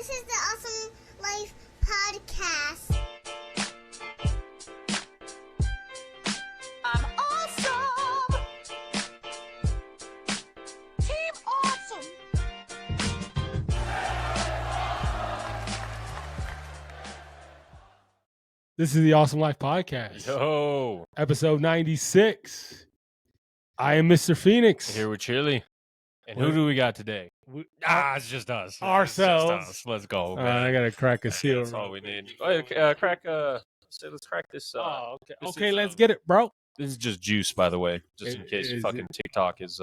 This is the Awesome Life Podcast. I'm awesome! Team Awesome! This is the Awesome Life Podcast, Yo, episode 96. I am Mr. Phoenix. here with Chili. And What- who do we got today? It's just us. It's just Ourselves. us. Let's go, I man. gotta crack a seal. That's all we need. Let's crack this. Oh, okay. this Okay, is, let's get it, bro. This is just juice, by the way, just in case Is fucking TikTok is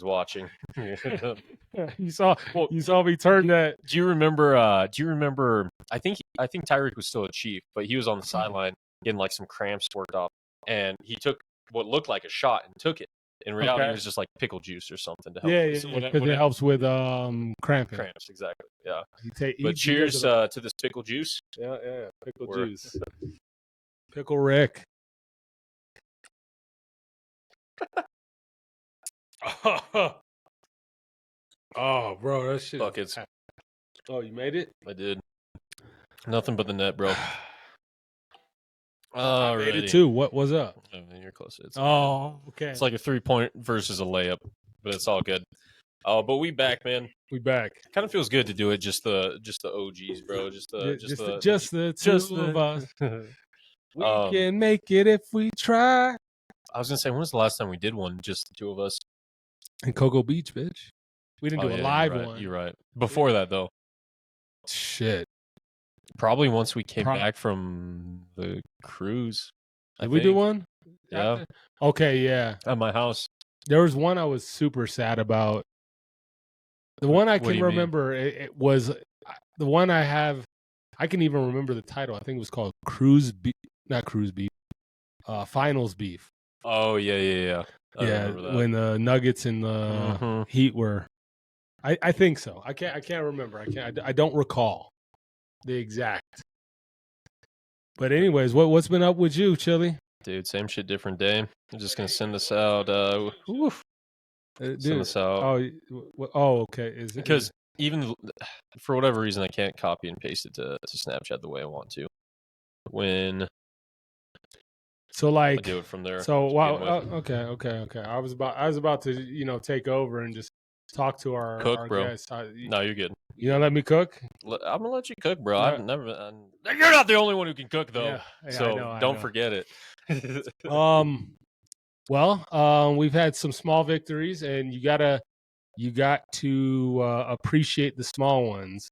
watching. Do You saw me turn that. you remember? I think Tyreek was still a Chief, but he was on the sideline getting like some cramps worked off, and he took what looked like a shot and took it. In reality, Okay. it was just like pickle juice or something to help. Yeah, So because it helps with cramping. cramps, exactly. Yeah. But Cheers to this pickle juice. yeah, pickle We're- juice. Pickle Rick. Oh, bro, that shit. Buckets. Oh, you made it? I did. Nothing but the net, bro. I made Alrighty. it too. What was up? I mean, you're close. Oh, okay. It's like a 3-point versus a layup, but it's all good. Oh, but we back, man. we back. Kind of feels good to do it. Just the OGs, bro. Just the two of us. We Um, can make it if we try. I was gonna say, when was the last time we did one? Just the two of us. In Cocoa Beach, bitch. We didn't Oh, do a yeah, live you're right, one. You're right. Before that, though, Shit. probably once we came Pro- back from the cruise. I Did we do think, one? Yeah, Okay, yeah. at my house. There was one I was super sad about. The one I What do can you mean? remember, it was the one I have. I can even remember the title. I think it was called not Cruise Beef, Finals Beef. Oh yeah. I Yeah, remember that. when the Nuggets and the Mhm. Heat were. I think so. I can't remember. I don't recall the exact. But anyways, what's been up with you, Chili? Dude, same shit, different day. I'm just gonna send this out. Send Dude, this out okay. Is it because even for whatever reason, I can't copy and paste it to Snapchat the way I want to. When so I like do it from there. so? to Wow. begin with. Okay. I was about to take over and just talk to our Cook, bro. guests. No, you're good. You know, let me cook. I'm gonna let you cook, bro. Yeah. I've never. You're not the only one who can cook, though. Yeah, so I don't know. forget it. We've had some small victories, and you got to appreciate the small ones.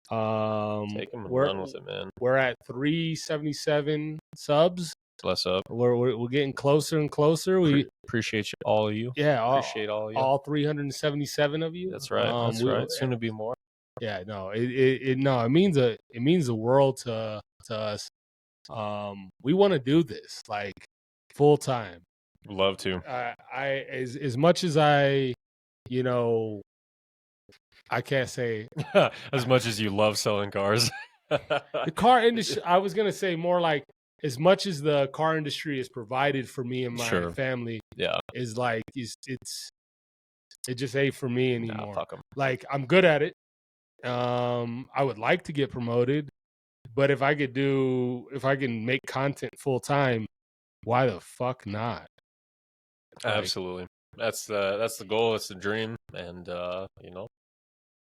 Take them and we're, run with it, man. We're at 377 subs. Bless up. We're getting closer and closer. We Appreciate you, all of you. Appreciate all of you. all 377 of you. That's right. That's we- right. Soon to be more. Yeah, no, it means the world to us. We want to do this like full time. Love to. As much as I can't say As much as you love selling cars. the car industry. I was gonna say more like as much as the car industry has provided for me and my Sure. family Yeah. is like it just ain't for me Nah, anymore. fuck them. Like I'm good at it. I would like to get promoted, but if I can make content full time, why the fuck not? Like, Absolutely. That's the goal. It's the dream, and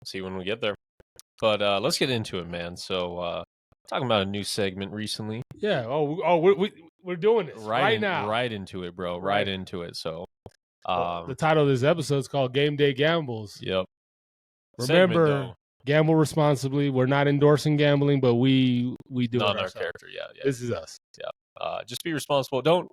see when we get there. But let's get into it, man. So talking about a new segment recently. yeah. We're doing this right now. Right into it, bro. Right. Right into it. So The title of this episode is called Game Day Gambles. yep. Remember, Segment, gamble responsibly. We're not endorsing gambling, but we do though, it not our ourselves. character. Yeah. This is us. Just be responsible. Don't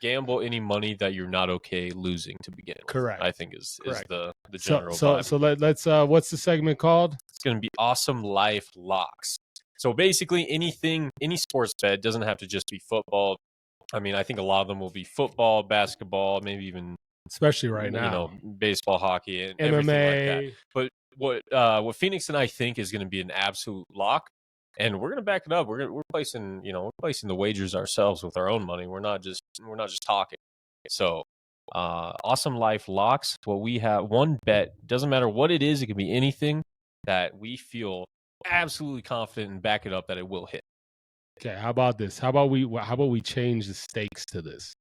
gamble any money that you're not okay losing to begin with. Correct. I think is Correct. the general So vibe. let's what's the segment called? It's going to be Awesome Life Locks. So basically, any sports bet doesn't have to just be football. I mean, I think a lot of them will be football, basketball, maybe even Especially right now. baseball, hockey, and everything like that. MMA. But what Phoenix and I think is going to be an absolute lock, and we're going to back it up. We're placing the wagers ourselves with our own money. We're not just talking. So, Awesome Life Locks. What we have, one bet, doesn't matter what it is. It can be anything that we feel absolutely confident and back it up that it will hit. Okay, how about this? How about we change the stakes to this?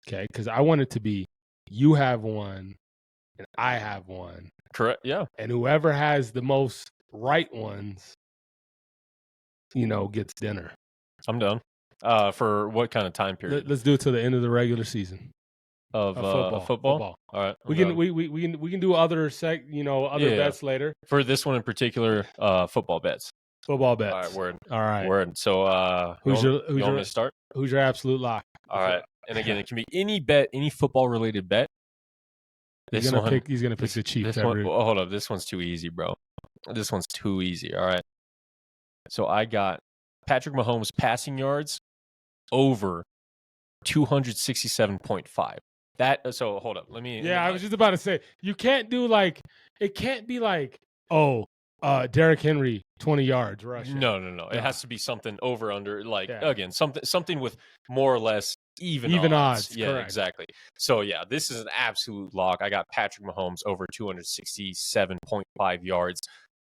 Okay, because I want it to be you have one and I have one, Correct. Yeah. and whoever has the most right ones, gets dinner. I'm done. For what kind of time period Let's do it to the end of the regular season of of football? All right. We I'm can done. we can do other Yeah. bets later. For this one in particular, football bets. Football bets. All right. Word. All right. Word. So, Who's you your want me to start? who's your absolute lock? All right. And again, it can be any bet, any football related bet. He's gonna pick the Chiefs. This one, hold up. This one's too easy, bro. This one's too easy. All right. So I got Patrick Mahomes passing yards over 267.5. So hold up. Let me. I was just about to say you can't do like it can't be like Derrick Henry 20 yards rushing. No. It has to be something over under. Like Yeah. again, something with more or less even odds. Yeah, Correct. exactly. So yeah, this is an absolute lock. I got Patrick Mahomes over 267.5 yards.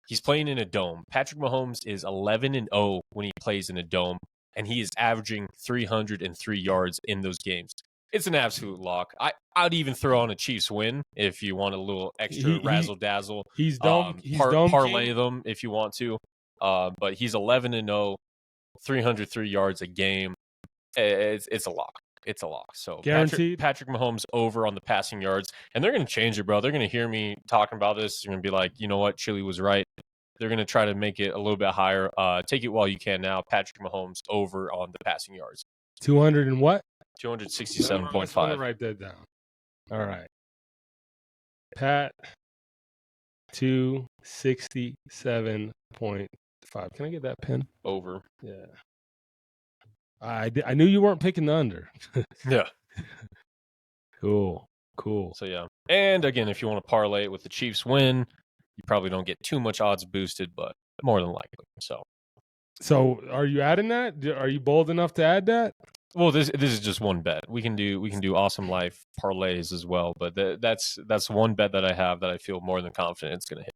He's playing in a dome. Patrick Mahomes is 11-0 when he plays in a dome, and he is averaging 303 yards in those games. It's an absolute lock. I'd even throw on a Chiefs win if you want a little extra razzle dazzle. He's dome. Parlay them if you want to. But he's 11-0, 303 yards a game. It's a lock. It's a lock. So guaranteed. Patrick Mahomes over on the passing yards, and they're going to change it, bro. They're going to hear me talking about this. They're going to be like, you know what, Chili was right. They're going to try to make it a little bit higher. Take it while you can now. Patrick Mahomes over on the passing yards. 200 and what? 267.5. Write that down. All right. Pat 267.5. Can I get that pen? Over. Yeah. I knew you weren't picking the under. Yeah. Cool. So yeah. And again, if you want to parlay it with the Chiefs win, you probably don't get too much odds boosted, but more than likely. So are you adding that? Are you bold enough to add that? Well, this is just one bet. We can do awesome life parlays as well, but that's one bet that I have that I feel more than confident it's going to hit.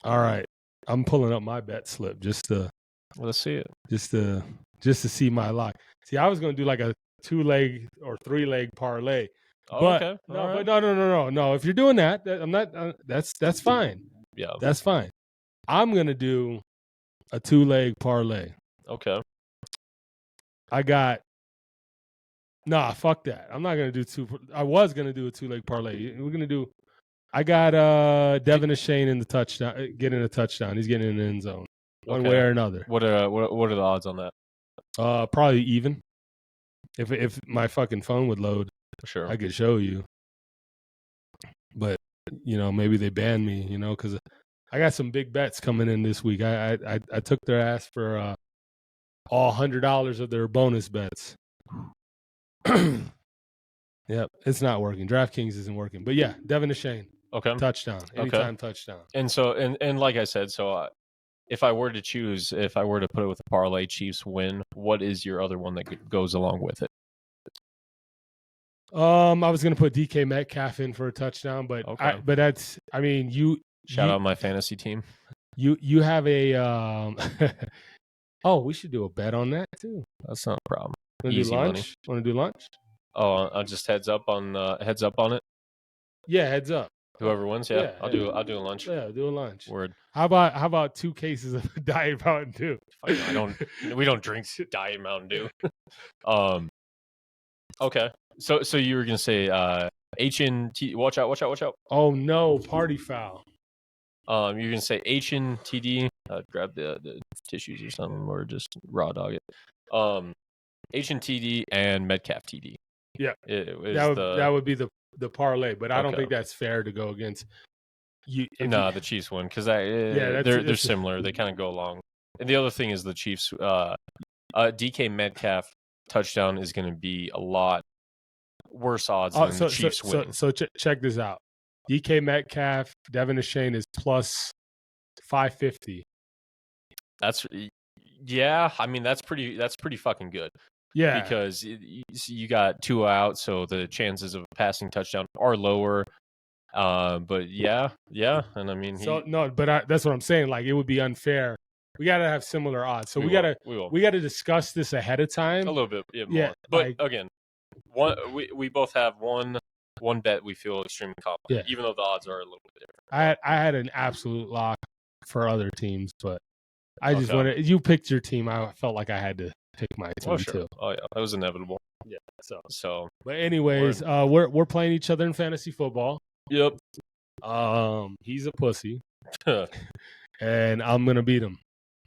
All right, I'm pulling up my bet slip just to let's see it. Just to see my lock. See, I was going to do like a 2-leg or 3-leg parlay. Oh, but okay. No. If you're doing that, I'm not. That's fine. Yeah, that's fine. I'm gonna do a 2-leg parlay. Okay. I got. Nah, fuck that. I'm not gonna do two. I was gonna do a 2-leg parlay. We're gonna do. I got Devin Ashane in the touchdown, getting a touchdown. He's getting in the end zone, one way or another. What are the odds on that? Probably even. If my fucking phone would load, sure, I could show you. But maybe they ban me, because I got some big bets coming in this week. I took their ass for all $100 of their bonus bets. Yep, it's not working. DraftKings isn't working. But yeah, Devin Ashane. Okay. Touchdown. Anytime touchdown. And so and like I said, so if I were to put it with a parlay, Chiefs win, what is your other one that goes along with it? I was gonna put DK Metcalf in for a touchdown, but shout out my fantasy team. You have a oh, we should do a bet on that too. That's not a problem. Easy money. Want to do lunch? Oh, just heads up on it. Yeah, heads up. Whoever wins, yeah. I'll do a lunch. Yeah, do a lunch. Word. How about 2 cases of Diet Mountain Dew? We don't drink Diet Mountain Dew. Okay. So you were gonna say HNT. Watch out. Oh no, party foul. You're gonna say HNTD. Grab the tissues or something, or just raw dog it. HNTD and Metcalf TD. Yeah, that would be the parlay, but I don't think that's fair to go against you. The Chiefs win because they're similar. They kind of go along. And the other thing is the Chiefs. DK Metcalf touchdown is going to be a lot worse odds than the Chiefs win. So check this out. DK Metcalf, Devin Ashane is plus 550. That's pretty fucking good. Yeah, because you got 2 out, so the chances of passing touchdown are lower. But yeah, and I mean, So no, but that's what I'm saying. Like it would be unfair. We gotta have similar odds. So we will, we will. gotta discuss this ahead of time. A little bit, yeah, more. Yeah, But like- again, we both have one bet we feel extremely confident, even though the odds are a little bit different. I had an absolute lock for other teams, but I just Okay. wanted you picked your team. I felt like I had to pick my team Oh sure. too. Oh yeah, that was inevitable. Yeah. So But anyways, we're playing each other in fantasy football. yep. He's a pussy, and I'm gonna beat him.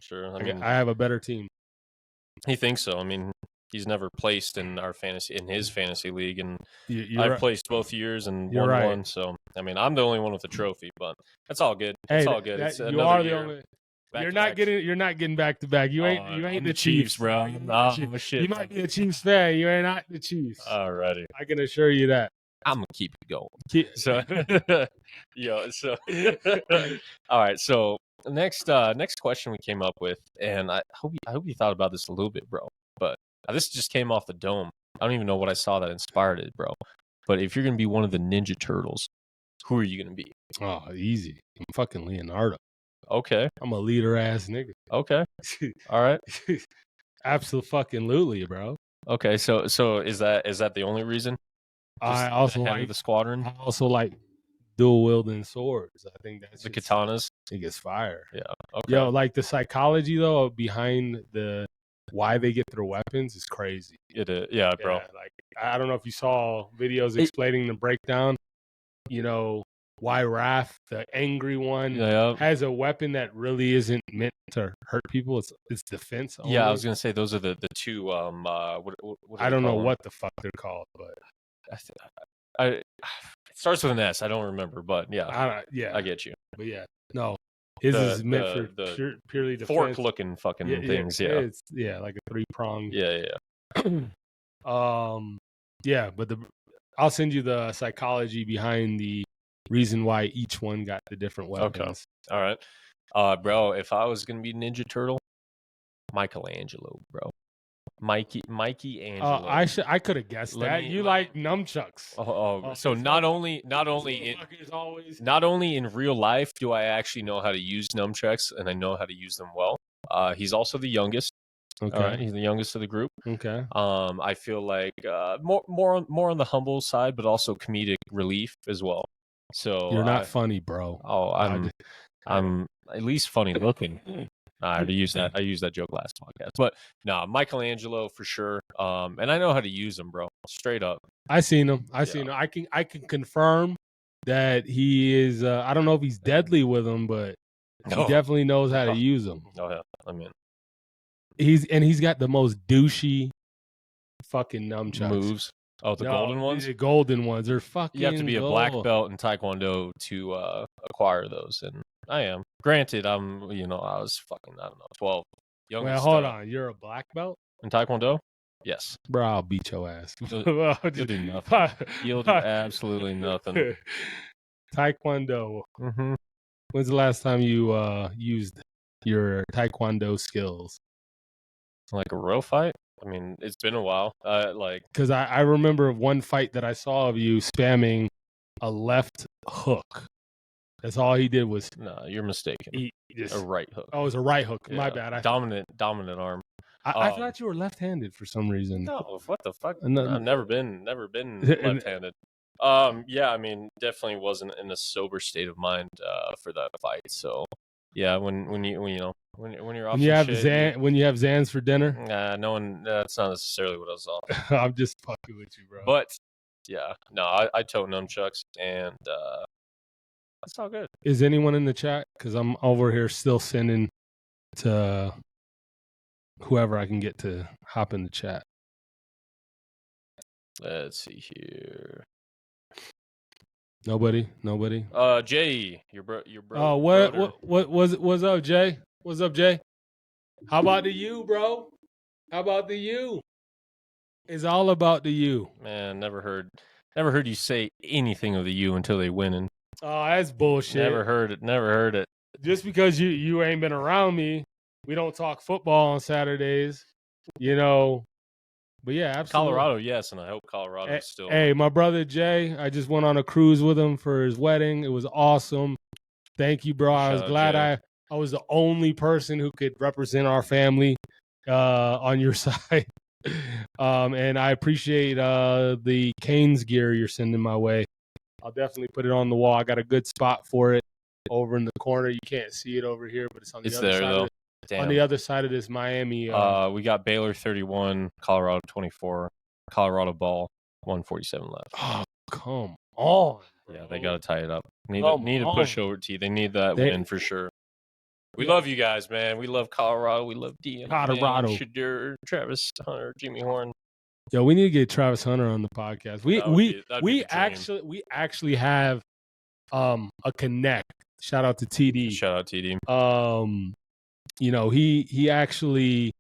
Sure. I I mean, have a better team. he thinks so. I mean, he's never placed in his fantasy league, and You're I've right. placed both years and You're won right. one. So I mean, I'm the only one with a trophy, but that's all good. Hey, It's all good. It's you another are the year. only. Back You're to not back. getting. You're not getting back to back. You ain't. You ain't I'm the Chiefs, bro. You're not the Oh Chiefs. shit. You might be a Chiefs fan. You ain't not the Chiefs. Alrighty. I can assure you that. I'm gonna keep it going. Ki- So, yeah. So, all right. So next question we came up with, and I hope you thought about this a little bit, bro. But this just came off the dome. I don't even know what I saw that inspired it, bro. But if you're gonna be one of the Ninja Turtles, who are you gonna be? Oh, easy. I'm fucking Leonardo. Okay. I'm a leader ass nigga. Okay. All right. Absolutely, bro. Okay. So is that the only reason? I Just also the head of like. the squadron, I also like dual wielding swords. I think that's the just- katanas. It gets fire. Yeah. Okay. Yo, like the psychology though behind the why they get their weapons is crazy. It is. Yeah, bro. Yeah, like I don't know if you saw videos explaining the breakdown. You know why Raph, the angry one, Yeah. has a weapon that really isn't meant to hurt people. It's defense. Only. Yeah, I was gonna say those are the two. What do I they don't know call 'em? what the fuck they're called, but It starts with an S. I don't remember, but yeah, yeah, I get you. but yeah, no, his The- is meant the- for the purely defense. Fork-looking fucking things. Yeah. It's like a 3-pronged. Yeah. Yeah, but I'll send you the psychology behind the reason why each one got the different weapons. All right. Bro, if I was gonna be Ninja Turtle, Michelangelo, bro. Mikey Angelo. I could have guessed Let that. me- You let- like nunchucks. So not only Motherfuckers always. not only in real life do I actually know how to use nunchucks and I know how to use them well. He's also the youngest. Okay. All right, he's the youngest of the group. Okay. I feel like more on the humble side, but also comedic relief as well. So You're not funny, bro. I'm at least funny looking. I already used that. I used that joke last podcast, but no, Michelangelo for sure. And I know how to use them, bro. Straight up. I seen him. I can confirm that he is. I don't know if he's deadly with them, but he Oh. definitely knows how to use them. Oh yeah. I mean, He's got the most douchey fucking nunchucks. moves. Oh, the No, golden ones. The golden ones. They're fucking. You have to be a black gold. belt in Taekwondo to acquire those, and I am. Granted, I was fucking, I don't know, 12. Well, Youngest, hold on. You're a black belt, in Taekwondo? Yes. bro. I'll beat your ass. You'll do nothing. You'll do absolutely nothing. Taekwondo. Mm-hmm. When's the last time you used your Taekwondo skills? Like a real fight? I mean, it's been a while. Because I remember one fight that I saw of you spamming a left hook. That's all he did was no, you're mistaken. he just. A right hook. Oh, it was a right hook. My Yeah. bad. Dominant arm. I thought you were left-handed for some reason. No, what the fuck? No. I've never been left-handed. Yeah, I mean, definitely wasn't in a sober state of mind for that fight. So, yeah, when you're off When some you have shit, when you have Zans for dinner, no one. That's not necessarily what I was off. I'm just fucking with you, bro. But yeah, no, I tote nunchucks, and that's all good. Is anyone in the chat? Because I'm over here still sending to whoever I can get to hop in the chat. Let's see here. Nobody. Jay, your bro. Oh, what's up, Jay? What's up, Jay? How about the you, bro? How about the you? It's all about the you. Man, never heard you say anything of the you until they winning. Oh, that's bullshit. Never heard it. Just because you ain't been around me, we don't talk football on Saturdays. You know, But yeah, absolutely. Colorado, yes, and I hope Colorado is still. Hey, my brother Jay, I just went on a cruise with him for his wedding. It was awesome. Thank you, bro. I was Shout out, glad Jay. I was the only person who could represent our family on your side. And I appreciate the Canes gear you're sending my way. I'll definitely put it on the wall. I got a good spot for it over in the corner. You can't see it over here, but it's on the It's other there side. though. On Damn. the other side of this Miami. We got Baylor 31, Colorado 24, Colorado ball 147 left. Oh, come on. Yeah, they got to tie it up. Need Come a on. push over T. They need that win for sure. We love you guys, man. We love Colorado. We love DM. Colorado. Shadur, Travis Hunter, Jimmy Horn. Yo, we need to get Travis Hunter on the podcast. That'd be the dream. We actually have a connect. Shout out to TD. Shout out TD. You know, he actually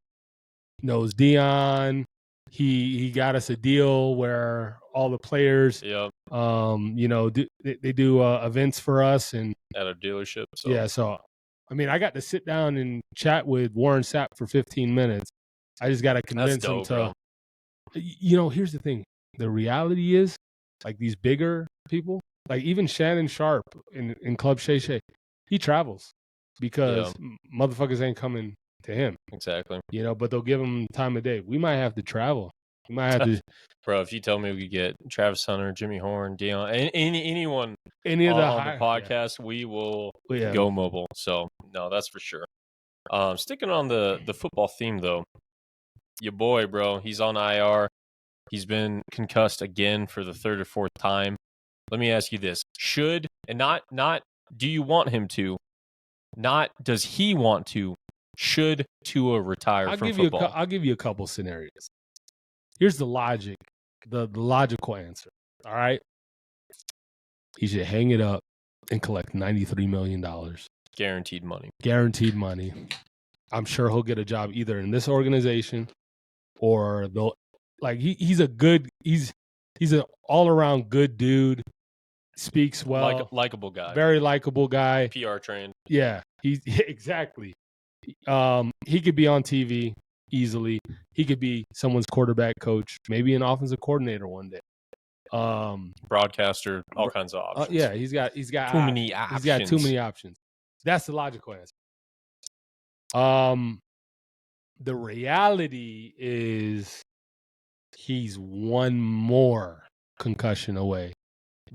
knows Dion. He got us a deal where all the players, Yep. you know, they do events for us, and At a dealership. So. yeah. So, I mean, I got to sit down and chat with Warren Sapp for 15 minutes. I just got to convince him dope, to. bro. You know, here's the thing. The reality is, like these bigger people, like even Shannon Sharp in Club Shay Shay, he travels because motherfuckers ain't coming to him. Exactly. You know, but they'll give him time of day. We might have to travel. We might have to. Bro, if you tell me we could get Travis Hunter, Jimmy Horn, Dion, anyone Any of the on the podcast, we will go mobile. So, no, that's for sure. Sticking on the football theme, though, your boy, bro, he's on IR. He's been concussed again for the third or fourth time. Let me ask you this. Should, and not do you want him to, not does he want to, should Tua retire from football? I'll give you a couple scenarios. Here's the logic, the logical answer. All right. He should hang it up and collect $93 million. Guaranteed money. Guaranteed money. I'm sure he'll get a job either in this organization or they'll he's an all around good dude. Speaks well. Likeable guy. Very likable guy. PR trained. Yeah. Exactly. He could be on TV easily. He could be someone's quarterback coach, maybe an offensive coordinator one day. Broadcaster, all kinds of options. Yeah, he's got too many options. He's got too many options. That's the logical answer. The reality is he's one more concussion away.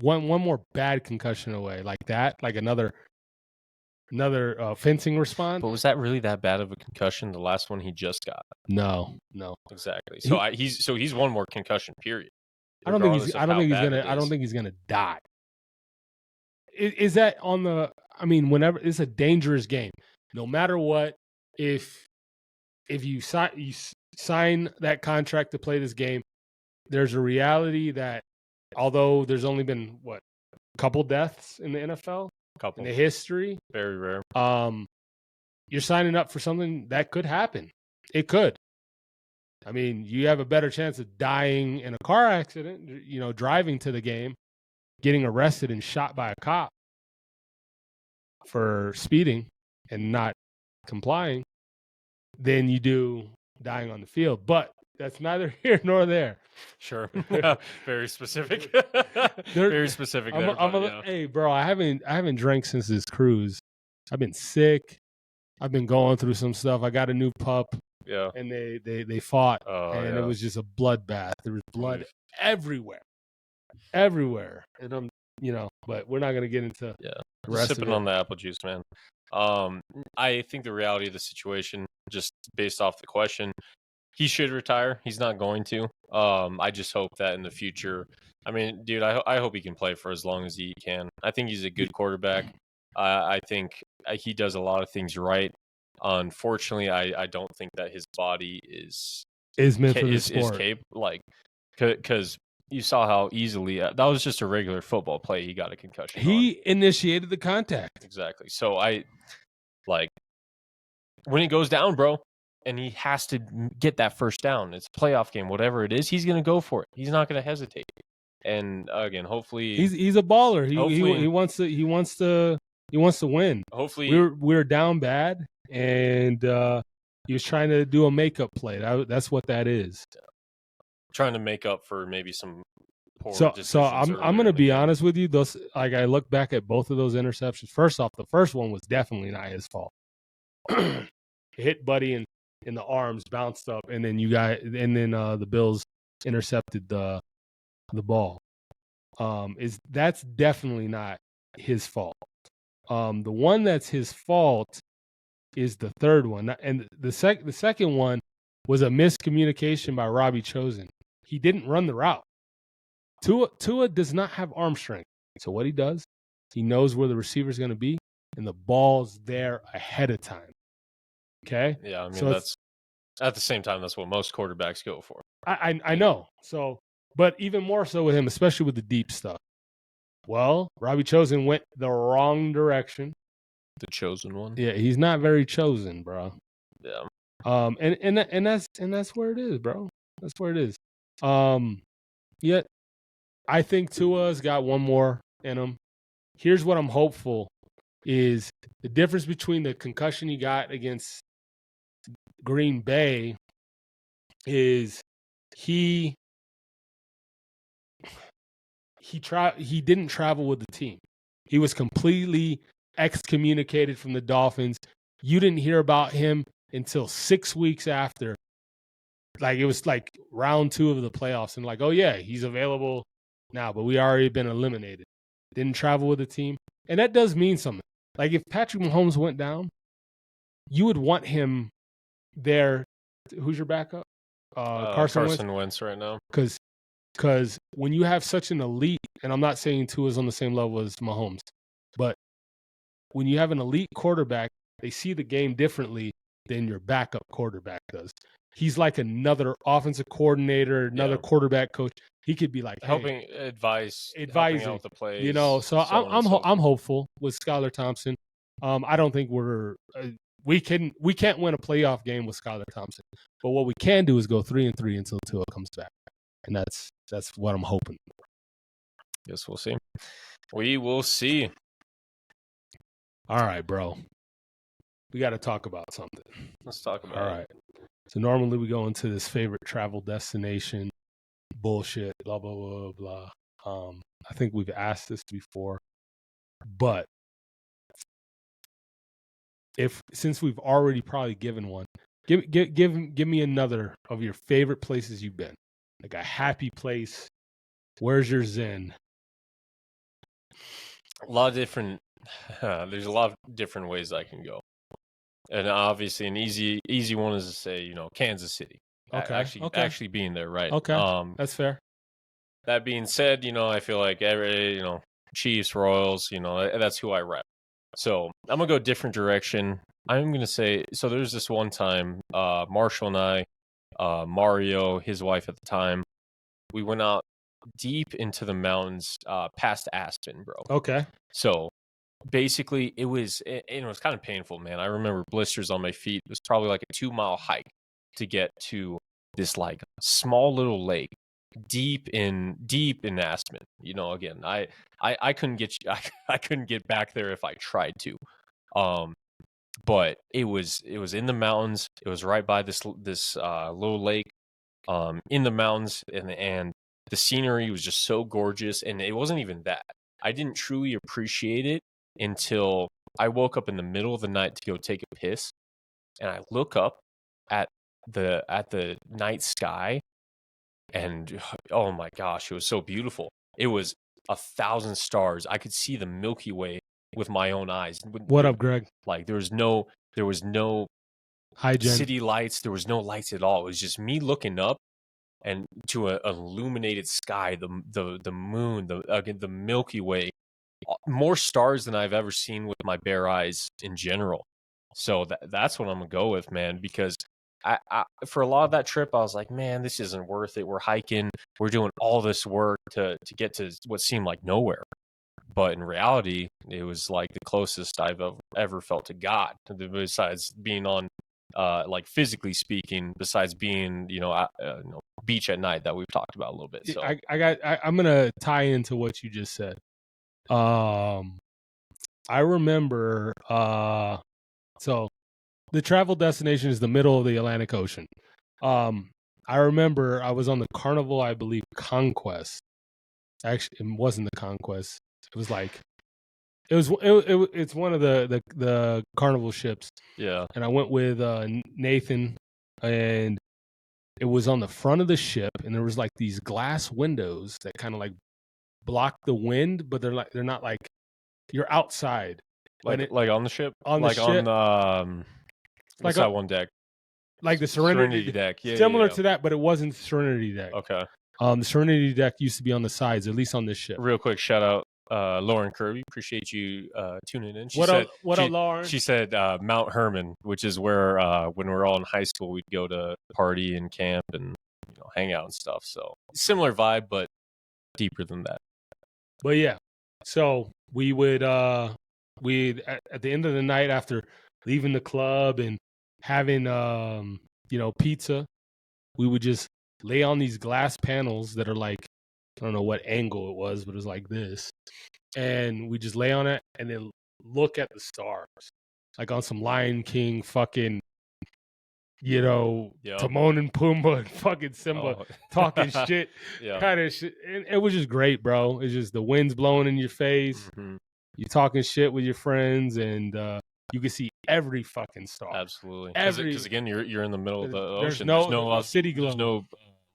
One more bad concussion away, like that, like another fencing response. But was that really that bad of a concussion? The last one he just got. No. Exactly. So he's one more concussion. Period. I don't think he's gonna die. Is that on the? I mean, whenever it's a dangerous game, no matter what. If you sign that contract to play this game, there's a reality that although there's only been a couple deaths in the NFL, in the history, very rare. You're signing up for something that could happen. It could. I mean, you have a better chance of dying in a car accident, you know, driving to the game, getting arrested and shot by a cop for speeding and not complying, than you do dying on the field. But that's neither here nor there. Sure. Very specific. Very specific. Hey, bro, I haven't drank since this cruise. I've been sick. I've been going through some stuff. I got a new pup. Yeah. And they fought, and it was just a bloodbath. There was blood everywhere. And I'm, you know, but we're not gonna get into the rest sipping of it. on the apple juice, man. I think the reality of the situation, just based off the question, he should retire. He's not going to. I just hope that in the future. I mean, dude, I hope he can play for as long as he can. I think he's a good quarterback. I think he does a lot of things right. Unfortunately, I don't think that his body is meant for the sport. Because you saw how easily that was just a regular football play. He got a concussion. He initiated the contact. Exactly. So when he goes down, bro, and he has to get that first down. It's a playoff game, whatever it is. He's going to go for it. He's not going to hesitate. And again, hopefully, he's a baller. He wants to win. Hopefully, we're down bad, and he was trying to do a makeup play. That's what that is. trying to make up for maybe some poor So decisions. I'm earlier gonna in the be game. honest with you. Those like I look back at both of those interceptions. First off, the first one was definitely not his fault. Hit Buddy in the arms, bounced up, and then the Bills intercepted the ball. That's definitely not his fault. The one that's his fault is the third one, and the second one was a miscommunication by Robbie Chosen. He didn't run the route. Tua does not have arm strength, so what he does, he knows where the receiver's going to be, and the ball's there ahead of time. Okay. Yeah, I mean So that's at the same time that's what most quarterbacks go for. I know. So, but even more so with him, especially with the deep stuff. Well, Robbie Chosen went the wrong direction. The chosen one. Yeah, he's not very chosen, bro. Yeah. And that's where it is, bro. That's where it is. Yet I think Tua's got one more in him. Here's what I'm hopeful is the difference between the concussion he got against Green Bay is he didn't travel with the team. He was completely excommunicated from the Dolphins. You didn't hear about him until 6 weeks after. Like it was like round 2 of the playoffs, and like, oh yeah, he's available now, but we already been eliminated. Didn't travel with the team, and that does mean something. Like if Patrick Mahomes went down, you would want him there. Who's your backup? Carson Wentz right now. Because when you have such an elite, and I'm not saying Tua's on the same level as Mahomes, but when you have an elite quarterback, they see the game differently than your backup quarterback does. He's like another offensive coordinator, another quarterback coach. He could be like helping advising out the plays. You know, so I'm hopeful with Skylar Thompson. I don't think we can't win a playoff game with Skylar Thompson, but what we can do is go 3-3 until Tua comes back, and that's what I'm hoping. Guess we'll see. We will see. All right, bro. We got to talk about something. Let's talk about it. All right. So normally we go into this favorite travel destination bullshit, blah, blah, blah, blah. I think we've asked this before, but since we've already probably given one, give me another of your favorite places you've been. Like a happy place. Where's your zen? A lot of different there's a lot of different ways I can go. And obviously an easy one is to say, Kansas City. Okay. Actually being there, right? Okay. That's fair. That being said, I feel like Chiefs, Royals, that's who I rep. So I'm gonna go a different direction. I'm gonna say so. There's this one time, Marshall and I, Mario, his wife at the time, we went out deep into the mountains, past Aspen, bro. Okay. So basically, it was kind of painful, man. I remember blisters on my feet. It was probably like a 2-mile hike to get to this like small little lake deep in Aspen. Again, I couldn't get I couldn't get back there if I tried to. But it was in the mountains. It was right by this little lake in the mountains, and the scenery was just so gorgeous. And it wasn't even that. I didn't truly appreciate it until I woke up in the middle of the night to go take a piss, and I look up at the night sky, and oh my gosh, it was so beautiful. It was 1,000 stars. I could see the Milky Way with my own eyes. What up, Greg? Like there was no Hi, Jen. city lights. There was no lights at all. It was just me looking up and to an illuminated sky, the moon, the Milky Way, more stars than I've ever seen with my bare eyes in general. So that's what I'm gonna go with, man, because I for a lot of that trip, I was like, man, this isn't worth it. We're hiking, we're doing all this work to get to what seemed like nowhere. But in reality, it was like the closest I've ever felt to God, besides being on, like physically speaking, besides being, beach at night that we've talked about a little bit. So I'm gonna tie into what you just said. I remember, so the travel destination is the middle of the Atlantic Ocean. I remember I was on the Carnival, I believe, Conquest. Actually, it wasn't the Conquest. It was like it's one of the Carnival ships, Yeah. and I went with Nathan, and it was on the front of the ship, and there was like these glass windows that kind of like block the wind, but they're not like you're outside. Like on the ship? On the like ship. on what's Like that one deck? Like the Serenity deck. Yeah. similar to that, but it wasn't Serenity deck. Okay. The Serenity deck used to be on the sides, at least on this ship. Real quick shout out Lauren Kirby. Appreciate you tuning in. What up, Lauren? She said Mount Herman, which is where when we were all in high school we'd go to party and camp and hang out and stuff. So similar vibe, but deeper than that. But yeah, so we would we'd at the end of the night after leaving the club and having pizza, we would just lay on these glass panels that are like, I don't know what angle it was, but it was like this, and we just lay on it and then look at the stars, like on some Lion King fucking, Timon and Pumbaa and fucking Simba talking shit, kind of shit. And it was just great, bro. It's just the wind's blowing in your face. Mm-hmm. You're talking shit with your friends, and you can see every fucking star. Absolutely. Because again, you're in the middle of the ocean. There's no city glow. There's no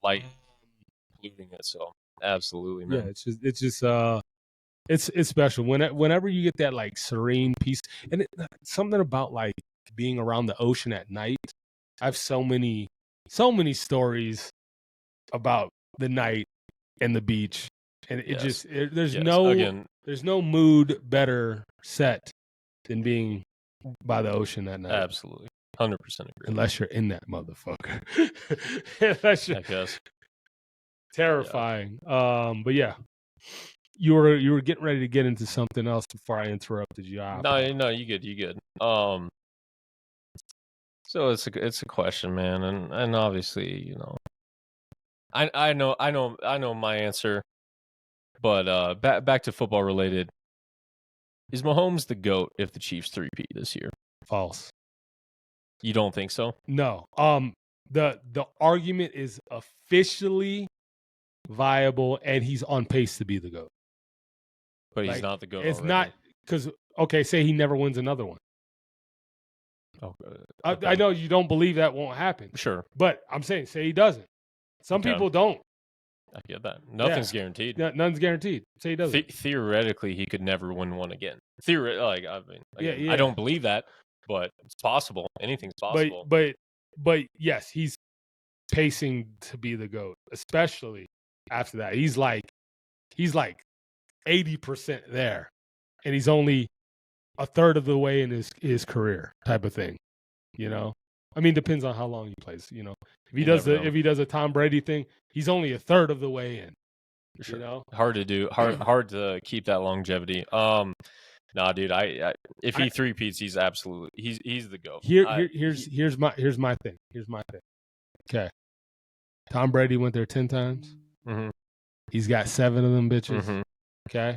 light polluting it. So absolutely, man. Yeah, it's just it's special. Whenever you get that like serene peace, and something about like being around the ocean at night. I have so many stories about the night and the beach, and there's no mood better set than being by the ocean at night. Absolutely, 100% agree. Unless you're in that motherfucker, unless you're, I guess terrifying. Yeah. But yeah, you were getting ready to get into something else before I interrupted you. No, you good. So it's a question, man, and obviously, I know my answer, but back to football related, is Mahomes the GOAT if the Chiefs 3-peat this year? False. You don't think so? No. The argument is officially viable, and he's on pace to be the GOAT. But he's not the GOAT. It's already. not because say he never wins another one. Oh, okay. I know you don't believe that won't happen. Sure. But I'm saying, say he doesn't. Some people don't. I get that. Nothing's guaranteed. Nothing's guaranteed. Say he doesn't. Theoretically, he could never win one again. I don't believe that, but it's possible. Anything's possible. But yes, he's pacing to be the GOAT, especially after that. He's like 80% there, and he's only a third of the way in his career, type of thing. I mean, depends on how long he plays. If he does a Tom Brady thing, he's only a third of the way in. Sure. Hard to do. Hard to keep that longevity. Nah, dude. If he 3-peats, he's absolutely he's the GOAT. Here's my thing. Okay, Tom Brady went there 10 times. Mm-hmm. He's got 7 of them bitches. Mm-hmm. Okay,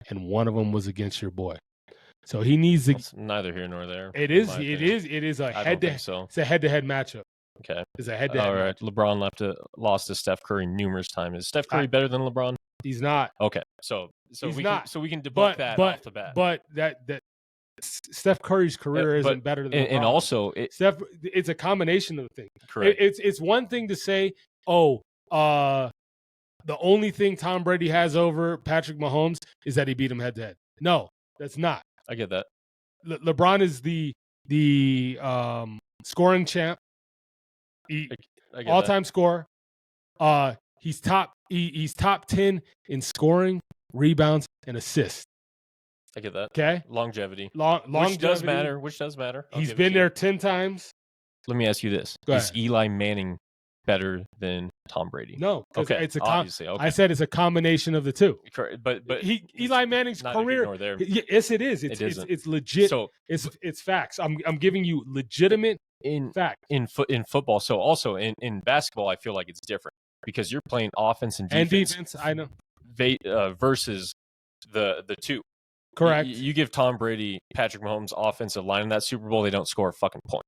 and one of them was against your boy. So he needs to. It's neither here nor there. It is a head-to-head. So. It's a head-to-head matchup. Okay. It's a head-to-head. All right. Matchup. LeBron lost to Steph Curry numerous times. Is Steph Curry better than LeBron? He's not. Okay. So we can debunk that off the bat. But that Steph Curry's career isn't better than LeBron. And also it's a combination of things. Correct. It's one thing to say, the only thing Tom Brady has over Patrick Mahomes is that he beat him head-to-head. No, that's not. I get that. LeBron is the scoring champ, all-time scorer. He's top 10 in scoring, rebounds, and assists. I get that. Okay, longevity. Which does matter. He's been there 10 times. Let me ask you this: is Eli Manning better than Tom Brady? No. Okay. It's obviously. Okay. I said it's a combination of the two. Correct. But Eli Manning's career. Yes, it is. It's legit. So it's facts. I'm giving you legitimate facts in football. So also in basketball, I feel like it's different because you're playing offense and defense. I know. Versus the two. Correct. You give Tom Brady, Patrick Mahomes offensive line in that Super Bowl, they don't score a fucking point.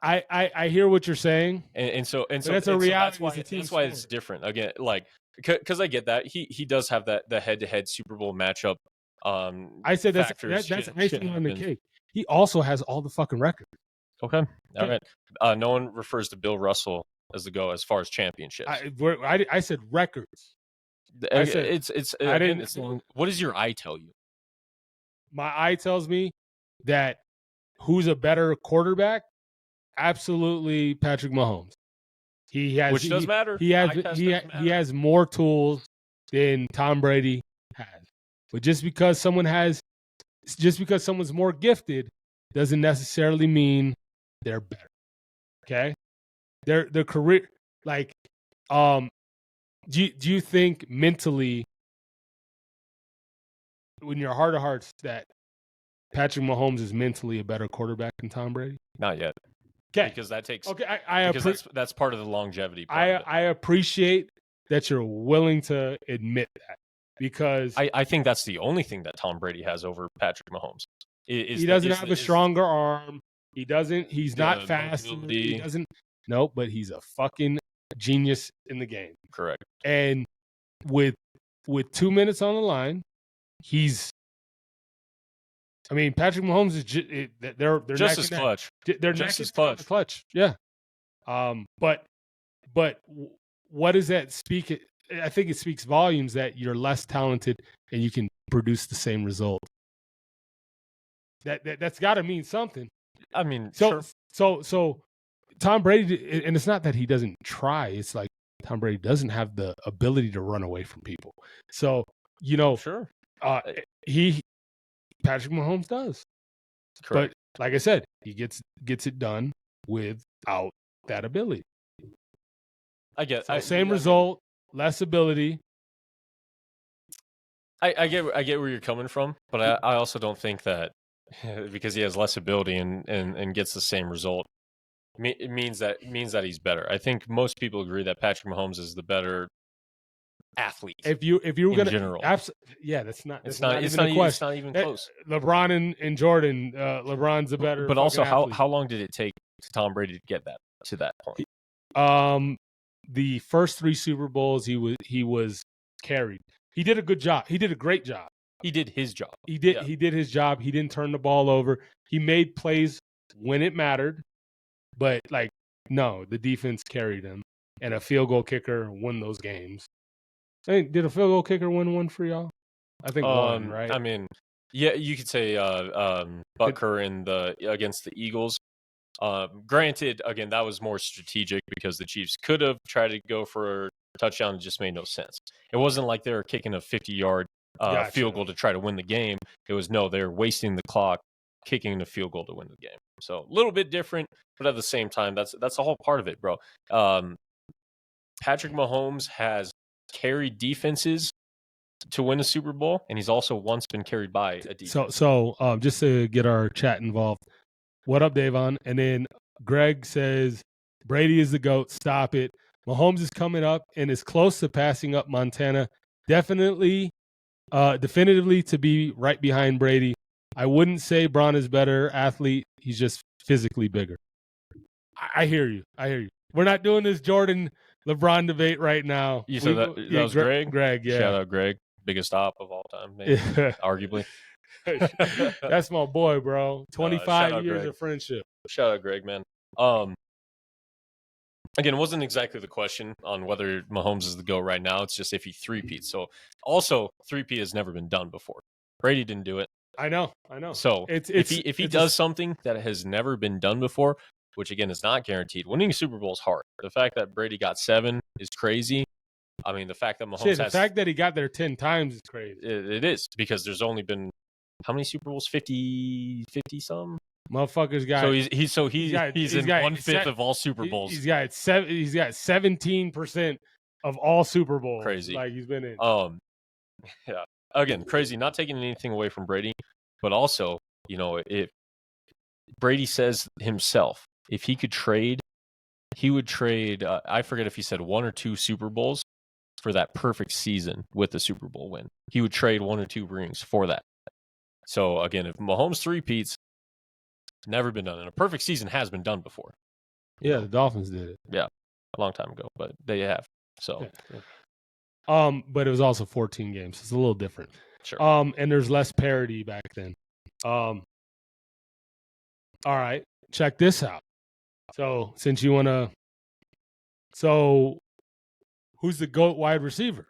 I hear what you're saying. And so that's a reality. That's why it's different. Again, like because I get that he does have the head-to-head Super Bowl matchup. I said that's icing on the cake. He also has all the fucking records. Okay, all right. No one refers to Bill Russell as the GOAT as far as championships. I said records. I said it's long. What does your eye tell you? My eye tells me that who's a better quarterback? Absolutely, Patrick Mahomes. He has, which does matter. He has more tools than Tom Brady has. But just because someone's more gifted doesn't necessarily mean they're better. Okay, their career, like, do you think mentally, in your heart of hearts, that Patrick Mahomes is mentally a better quarterback than Tom Brady? Not yet. Okay, because that takes. Okay, that's part of the longevity. I appreciate that you're willing to admit that, because I think that's the only thing that Tom Brady has over Patrick Mahomes. He doesn't have a stronger arm. He doesn't. He's not fast. He doesn't. No, but he's a fucking genius in the game. Correct. And with 2 minutes on the line, Patrick Mahomes is they're just as clutch. They're just as clutch. Yeah. But what does that speak? I think it speaks volumes that you're less talented and you can produce the same result. That's got to mean something. I mean, so sure. so Tom Brady, and it's not that he doesn't try. It's like Tom Brady doesn't have the ability to run away from people. So sure. Patrick Mahomes does. Correct. But like I said, he gets it done without that ability. Same result, less ability. I get where you're coming from, but I also don't think that because he has less ability and gets the same result, it means that he's better. I think most people agree that Patrick Mahomes is the better athlete. If you were going to, that's not. It's not even close. LeBron and Jordan. LeBron's the better. But also, athlete. how long did it take Tom Brady to get to that point? The first 3 Super Bowls, he was carried. He did a good job. He did a great job. He did his job. He did his job. He didn't turn the ball over. He made plays when it mattered, but no, the defense carried him, and a field goal kicker won those games. Did a field goal kicker win one for y'all? I think one, right? I mean, yeah, you could say Butker against the Eagles. Granted, again, that was more strategic because the Chiefs could have tried to go for a touchdown. It just made no sense. It wasn't like they were kicking a 50-yard field goal to try to win the game. It was they're wasting the clock, kicking the field goal to win the game. So a little bit different, but at the same time, that's the whole part of it, bro. Patrick Mahomes has carried defenses to win a Super Bowl, and he's also once been carried by a defense. So just to get our chat involved, what up, Davon? And then Greg says, Brady is the GOAT. Stop it. Mahomes is coming up and is close to passing up Montana. Definitively to be right behind Brady. I wouldn't say Braun is better athlete. He's just physically bigger. I hear you. We're not doing this Jordan LeBron debate right now. You said that was Greg? Greg, yeah. Shout out Greg. Biggest op of all time, maybe, arguably. That's my boy, bro. 25 years of friendship. Shout out Greg, man. Again, it wasn't exactly the question on whether Mahomes is the GOAT right now. It's just if he three-peats. So also, three-peat has never been done before. Brady didn't do it. I know. So if he does something that has never been done before, which again is not guaranteed, winning a Super Bowl is hard. The fact that Brady got 7 is crazy. I mean, the fact that Mahomes the fact that he got there 10 times is crazy. It is, because there's only been how many Super Bowls? 50 some. Motherfuckers got. So he's in 1/5 of all Super Bowls. He's got 17% of all Super Bowls. Crazy. Like he's been in. Yeah. Again, crazy. Not taking anything away from Brady, but also, if Brady says himself, if he could trade, he would trade. I forget if he said 1 or 2 Super Bowls for that perfect season with the Super Bowl win. He would trade 1 or 2 rings for that. So again, if Mahomes three-peats, Never been done. And a perfect season has been done before. Yeah, the Dolphins did it. A long time ago, but they have. So, But it was also 14 games. It's a little different. sure. And there's less parity back then. All right, check this out. So since you want to, who's the GOAT wide receiver?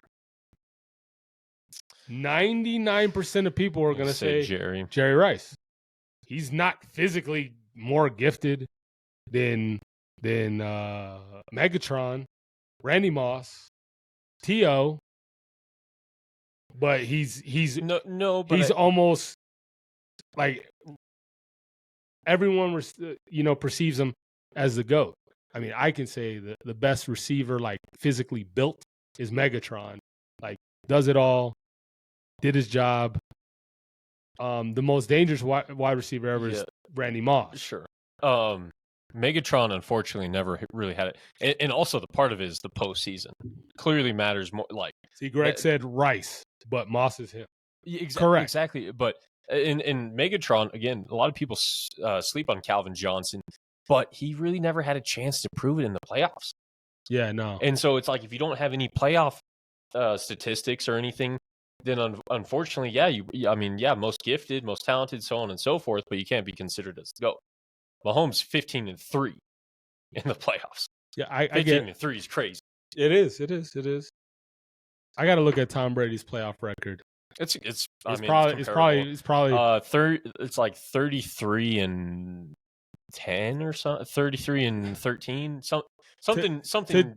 99% of people are going to say Jerry Rice. He's not physically more gifted than Megatron, Randy Moss, T.O., but he's but he's almost like everyone perceives him as the GOAT. I mean, I can say the best receiver, like physically built, is Megatron. Like, does it all, did his job. The most dangerous wide receiver ever is Randy Moss. Sure. Megatron, unfortunately, never really had it. And also, the part of it is the postseason. Clearly matters more. Like, see, Greg said Rice, but Moss is him. Correct. Exactly. But in Megatron, again, a lot of people sleep on Calvin Johnson, but he really never had a chance to prove it in the playoffs. Yeah, no. And so it's like, if you don't have any playoff statistics or anything, then unfortunately, most gifted, most talented, so on and so forth, but you can't be considered as the GOAT. Mahomes 15-3 in the playoffs. Yeah, I get 15-3 is crazy. It is. I got to look at Tom Brady's playoff record. It's probably it's like 33-10 or something, 33-13, something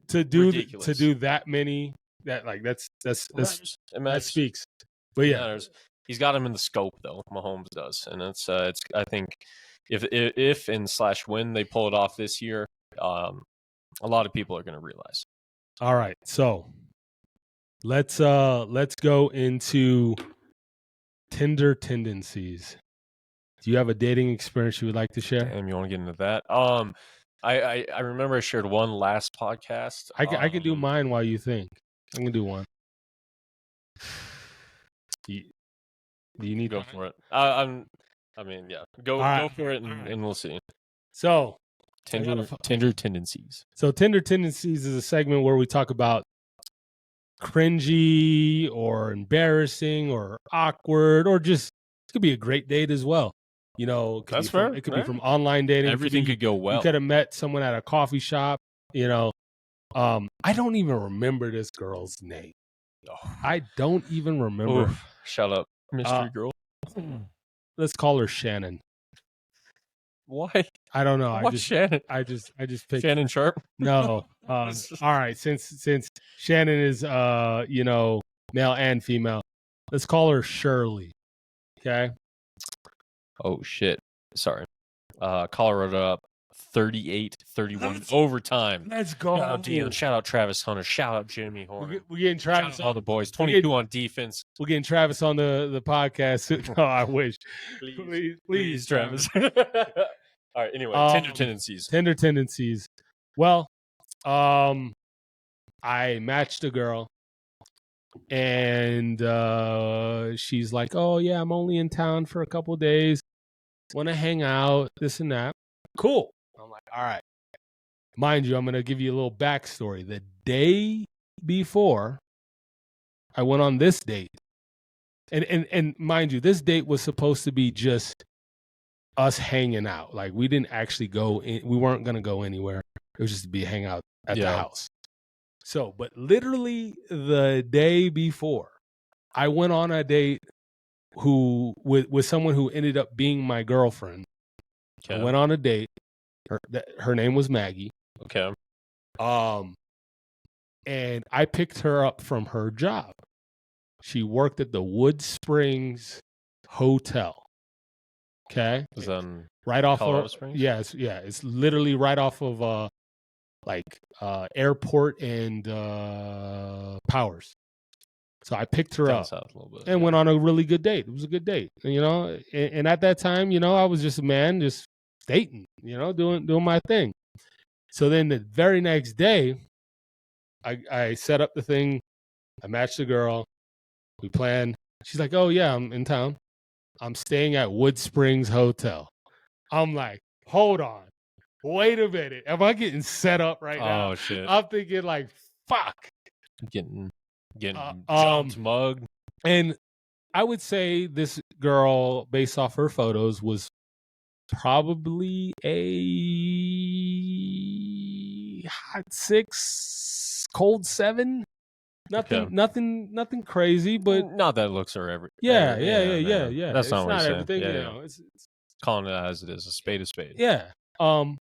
to do ridiculous. To do that many, that speaks. But yeah, he's got him in the scope though. Mahomes does, and it's I think if and when they pull it off this year, a lot of people are going to realize. All right, so let's go into Tinder tendencies. Do you have a dating experience you would like to share? Damn, you want to get into that? I remember I shared one last podcast. I can do mine while you think. I can do one. Do you need go time? for it? Go for it, and we'll see. So Tinder tendencies. So Tinder tendencies is a segment where we talk about cringy or embarrassing or awkward, or just it could be a great date as well. You know, that's fair. It could be from online dating. Everything could go well. You could have met someone at a coffee shop. You know, I don't even remember this girl's name. I don't even remember. Oof, shut up, mystery girl. Let's call her Shannon. Why? I don't know. Shannon? I just picked Shannon Sharp. No. All right. Since Shannon is male and female, let's call her Shirley. Okay. Oh shit. Sorry. Colorado up 38-31 overtime. Let's go. Shout out Dion. Shout out Travis Hunter. Shout out Jimmy Horner. We're getting Travis. All the boys. 22 on defense. We're getting Travis on the podcast. Oh, I wish. Please, Travis. All right. Anyway, Tinder tendencies. Tinder tendencies. Well, I matched a girl, and she's like, "Oh yeah, I'm only in town for a couple of days. Want to hang out, this and that." Cool. I'm like, all right. Mind you, I'm going to give you a little backstory. The day before I went on this date, and mind you, this date was supposed to be just us hanging out. Like, we didn't actually go in. We weren't going to go anywhere. It was just to be a hangout at the house. So, but literally the day before, I went on a date with someone who ended up being my girlfriend. Okay. I went on a date. Her name was Maggie. Okay. And I picked her up from her job. She worked at the Wood Springs Hotel. Okay. Was on right off Colorado of Springs? It's literally right off of Airport and Powers. So I picked her up and went on a really good date. It was a good date, you know. And at that time, you know, I was just a man, just dating, you know, doing my thing. So then the very next day, I set up the thing. I matched the girl. We planned. She's like, "Oh yeah, I'm in town. I'm staying at Wood Springs Hotel." I'm like, hold on, wait a minute. Am I getting set up right now? Oh shit! I'm thinking like, fuck. Getting Um, jumped, mugged. And I would say this girl, based off her photos, was probably a hot 6, cold 7. Nothing, Okay. nothing crazy, but Not that looks are every. yeah. That's It's not what not I'm saying. everything, Yeah, you yeah. know. It's Calling it as it is, a spade. yeah.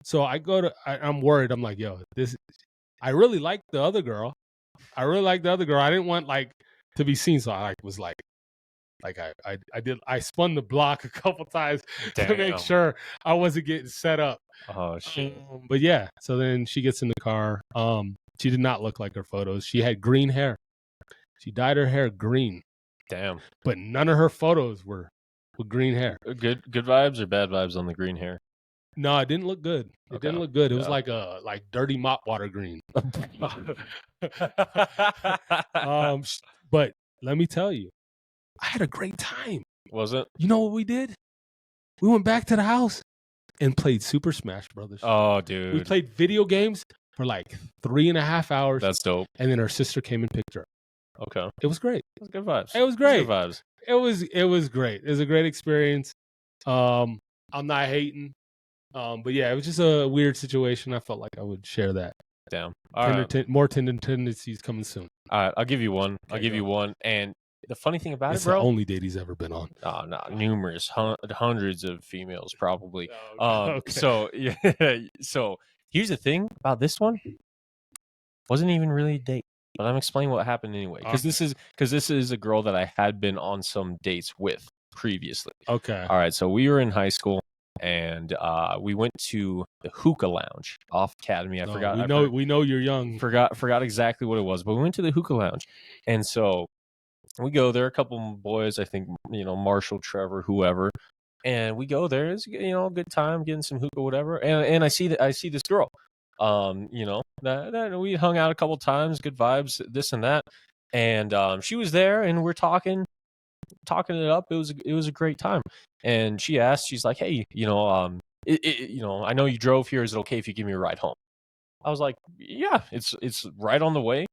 So I go to. I'm worried. I'm like, yo, this. I really like the other girl. I didn't want like to be seen, so I was like I spun the block a couple times to make Damn. sure I wasn't getting set up. Oh shit! But yeah, so then she gets in the car. She did not look like her photos. She had green hair. She dyed her hair green, Damn. but none of her photos were with green hair. Good vibes or bad vibes on the green hair? No, it didn't look good. It Okay. didn't look good. It was Yeah. like dirty mop water green. But let me tell you, I had a great time. Was it? You know what we did? We went back to the house and played Super Smash Brothers. Oh, dude. We played video games for like 3.5 hours. That's dope. And then her sister came and picked her up. Okay. It was great. That's good vibes. It was That's great. good vibes. It was great. It was a great experience. I'm not hating. But yeah, it was just a weird situation. I felt like I would share that. Damn. All right. More tender tendencies coming soon. All right. I'll give you one. I'll Okay, give go. you one. And the funny thing about It's it, the bro. only date he's ever been on. No, numerous, hundreds of females probably. Okay. So yeah. So here's the thing about this one. Wasn't even really a date, but I'm explaining what happened anyway. Because this is a girl that I had been on some dates with previously. Okay. All right. So we were in high school, and we went to the Hookah Lounge off Academy. I forgot. We know you're young. Forgot exactly what it was, but we went to the Hookah Lounge, and so we go there. A couple boys, I think, Marshall, Trevor, whoever, and we go there. It's a good time, getting some hookah, whatever. And I see this girl. That we hung out a couple times, good vibes, this and that, and she was there, and we're talking it up. It was a great time, and she asked, she's like, hey, I know you drove here. Is it okay if you give me a ride home? I was like, yeah, it's right on the way,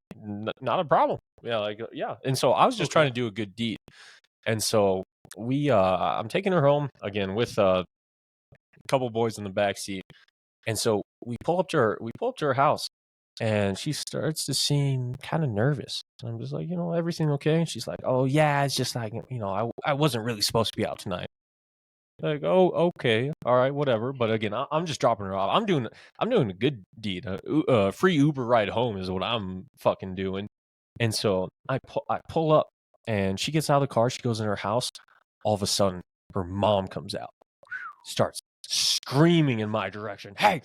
not a problem. Yeah. And so I was just trying to do a good deed, and so I'm taking her home again with a couple boys in the back seat. And so we pull up to her house, and she starts to seem kind of nervous. And I'm just like, everything okay? And she's like, oh yeah, it's just like, I wasn't really supposed to be out tonight. Like, oh, okay, all right, whatever. But again, I'm just dropping her off. I'm doing a good deed. Free Uber ride home is what I'm fucking doing. And so I pull up, and she gets out of the car. She goes in her house. All of a sudden, her mom comes out, starts screaming in my direction. Hey,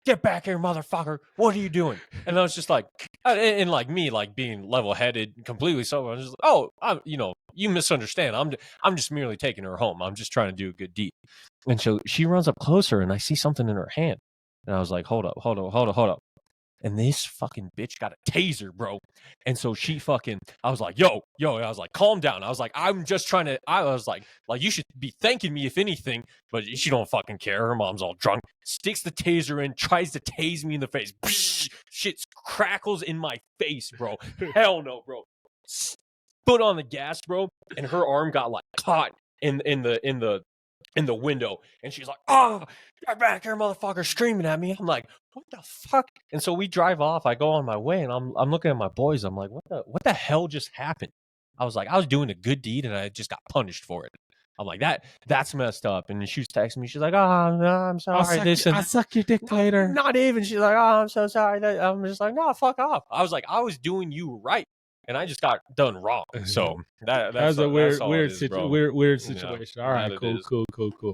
get back here, motherfucker. What are you doing? And I was just like, and like me, like being level-headed, completely sober. I was just like, you misunderstand. I'm just merely taking her home. I'm just trying to do a good deed. And so she runs up closer, and I see something in her hand. And I was like, hold up. And this fucking bitch got a taser, bro. And so I was like, yo, I was like, calm down. I was like, I was like, you should be thanking me if anything, but she don't fucking care. Her mom's all drunk. Sticks the taser in, tries to tase me in the face. Shit crackles in my face, bro. Hell no, bro. Foot on the gas, bro. And her arm got like caught in the window, and she's like, oh, get back here, motherfucker, screaming at me. I'm like, what the fuck? And so we drive off. I go on my way, and I'm looking at my boys. I'm like, what the hell just happened? I was like, I was doing a good deed, and I just got punished for it. I'm like, that's messed up. And she was texting me. She's like, oh, no, I'm sorry. I'll suck your dick later. Not even. She's like, oh, I'm so sorry. I'm just like, no, fuck off. I was like, I was doing you right, and I just got done wrong. So that's a weird situation. Yeah, all right, cool.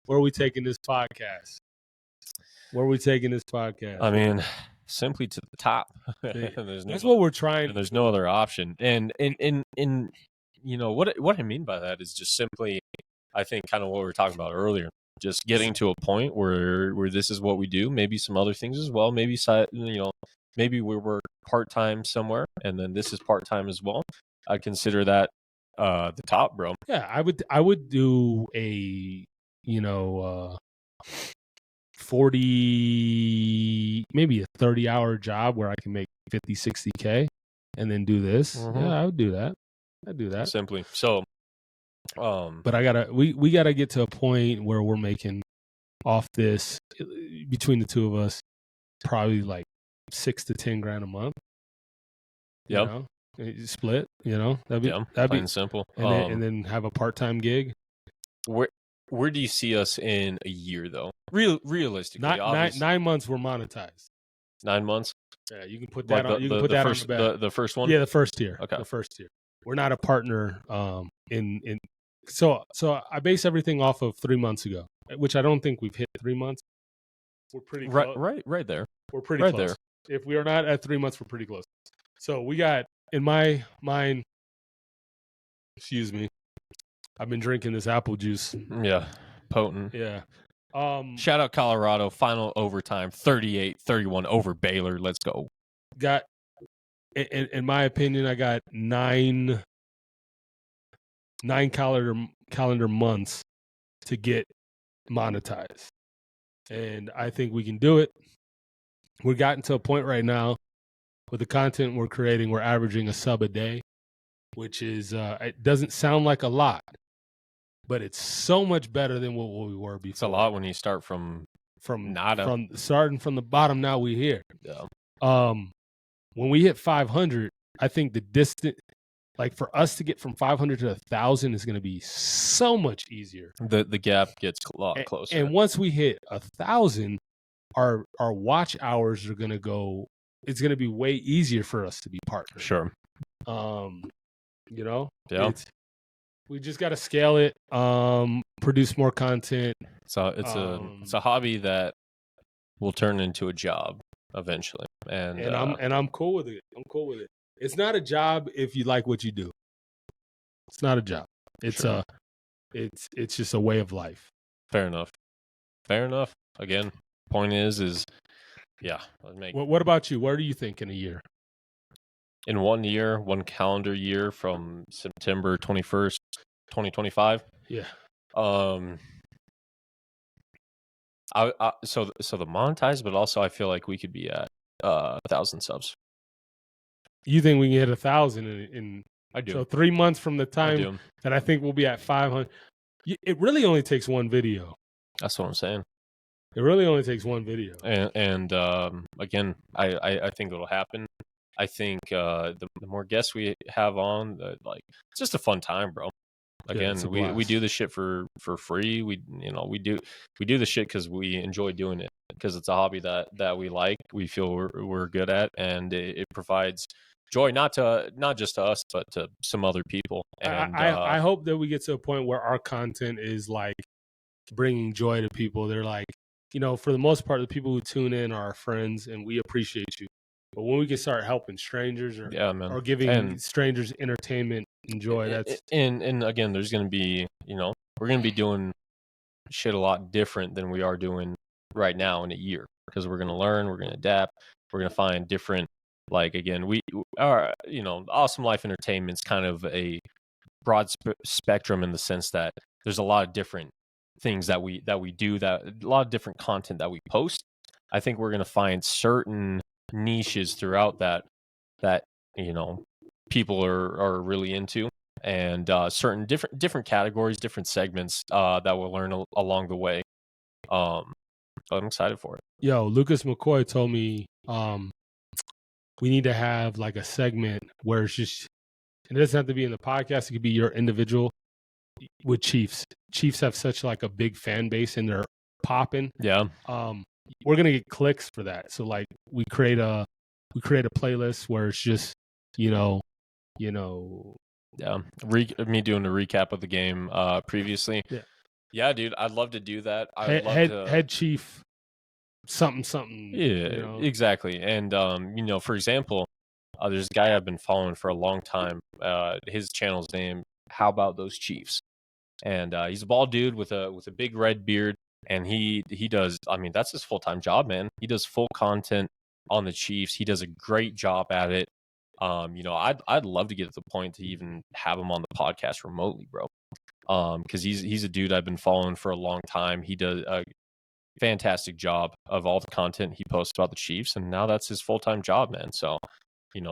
Where are we taking this podcast? I mean, simply to the top. That's what we're trying. There's no other option. And what I mean by that is just simply, I think, kind of what we were talking about earlier. Just getting to a point where this is what we do. Maybe some other things as well. Maybe maybe we work part-time somewhere, and then this is part-time as well. I'd consider that the top, bro. Yeah, I would do a 40, maybe a 30-hour job where I can make 50, 60K and then do this. Mhm. Yeah, I would do that. I'd do that. Simply. So, But we gotta get to a point where we're making off this between the two of us probably like 6 to 10 grand a month. Yep. You know? Split, you know, that'd yeah, be plain and simple. and then have a part-time gig. Where do you see us in a year, though? Realistically, obviously. 9 months we're monetized. 9 months. Yeah, you can put that Like on. You can put that first, on the back. the first one. Yeah, the first tier. Okay. The first tier. We're not a partner. So I base everything off of 3 months ago, which I don't think we've hit 3 months. We're pretty close. Right there. We're pretty right close. If we are not at 3 months, we're pretty close. So we got, in my mind, excuse me, I've been drinking this apple juice. Yeah, potent. Yeah. Shout out Colorado, final overtime, 38-31 over Baylor. Let's go. Got, in my opinion, I got nine calendar months to get monetized. And I think we can do it. We're gotten to a point right now with the content we're creating, we're averaging a sub a day, which is, it doesn't sound like a lot, but it's so much better than what we were before. It's a lot when you start from nada. Starting from the bottom, now we're here. Yeah. When we hit 500, I think the distance, like for us to get from 500 to 1,000 is going to be so much easier. The gap gets a lot closer. And once we hit 1,000, our watch hours are going to go. It's going to be way easier for us to be partners. Sure. You know. Yeah. We just got to scale it. Produce more content. So it's a hobby that will turn into a job eventually. And I'm cool with it. I'm cool with it. It's not a job if you like what you do. It's not a job. It's Sure. it's just a way of life. Fair enough. Again, point is yeah. What about you? What do you think in a year? In 1 year, one calendar year from September 21st, 2025. Yeah. So the monetized, but also I feel like we could be at 1,000 subs. You think we can hit 1,000 in I do. So 3 months from the time that I think we'll be at 500. It really only takes one video. That's what I'm saying. It really only takes one video. And again, I think it'll happen. I think the more guests we have on, it's just a fun time, bro. Again, we do this shit for free. We do the shit because we enjoy doing it, because it's a hobby that we like, we feel we're good at, and it provides joy not just to us, but to some other people. And I hope that we get to a point where our content is like bringing joy to people. They're like, for the most part, the people who tune in are our friends, and we appreciate you. But when we can start helping strangers or giving strangers entertainment and joy, that's and again, there's going to be, we're going to be doing shit a lot different than we are doing right now in a year, because we're going to learn, we're going to adapt, we're going to find different, again, we are, Awesome Life Entertainment's kind of a broad spectrum in the sense that there's a lot of different things that we do, that a lot of different content that we post. I think we're going to find certain niches throughout that people are really into, and certain different categories, different segments that we'll learn along the way. So I'm excited for it. Yo, Lucas McCoy told me we need to have like a segment where it's just, it doesn't have to be in the podcast, it could be your individual with Chiefs. Chiefs have such like a big fan base and they're popping. Yeah. We're gonna get clicks for that. So like we create a playlist where it's just me doing a recap of the game previously. Yeah, dude, I'd love to do that. Head chief something. Yeah, exactly. And for example, there's a guy I've been following for a long time. His channel's name, How About Those Chiefs, and he's a bald dude with a big red beard. And he does, that's his full-time job, man. He does full content on the Chiefs. He does a great job at it. I'd love to get to the point to even have him on the podcast remotely, bro. Because he's a dude I've been following for a long time. He does fantastic job of all the content he posts about the Chiefs, and now that's his full-time job, man. So,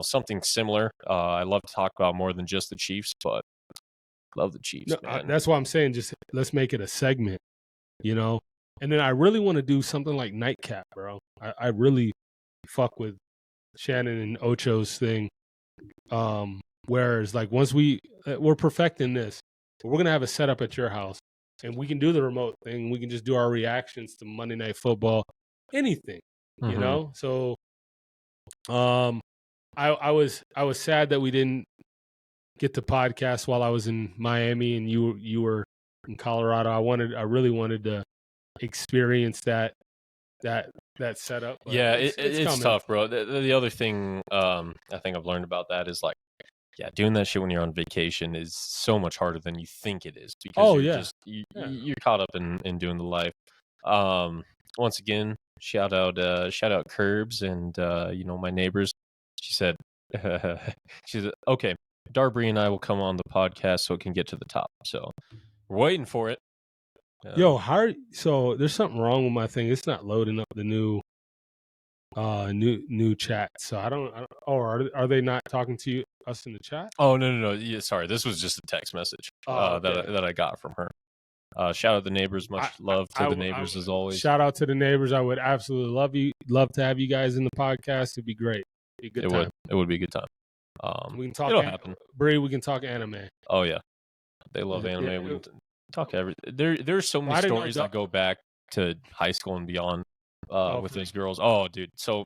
something similar. I love to talk about more than just the Chiefs, but love the Chiefs, No, man. that's why I'm saying just let's make it a segment, And then I really want to do something like Nightcap, bro. I really fuck with Shannon and Ocho's thing. Whereas like once we're perfecting this, we're gonna have a setup at your house, and we can do the remote thing. We can just do our reactions to Monday Night Football, anything, Mhm. So, I was sad that we didn't get to podcast while I was in Miami and you were in Colorado. I really wanted to experience that setup. But Yeah, it's it's coming. tough, bro. The other thing I think I've learned about that is like, yeah, doing that shit when you're on vacation is so much harder than you think it is because Oh, you're yeah. just Yeah. you're caught up in doing the life. Once again, shout out Curbs and my neighbors. She said she said, okay, Darby and I will come on the podcast so it can get to the top. So we're waiting for it. Yo, so there's something wrong with my thing. It's not loading up the new chat. So I don't are they not talking to us in the chat? Oh no. Yeah, sorry. This was just a text message Okay. that I got from her. Shout out the neighbors. Much love to the neighbors as always. Shout out to the neighbors. I would absolutely love to have you guys in the podcast. It'd be great. It'd be a good time. It would be a good time. We can talk. It'll happen. Bree, we can talk anime. Oh yeah, they love anime. Yeah, we can talk everything. There's so many stories that go back to high school and beyond with those girls. Oh, dude, so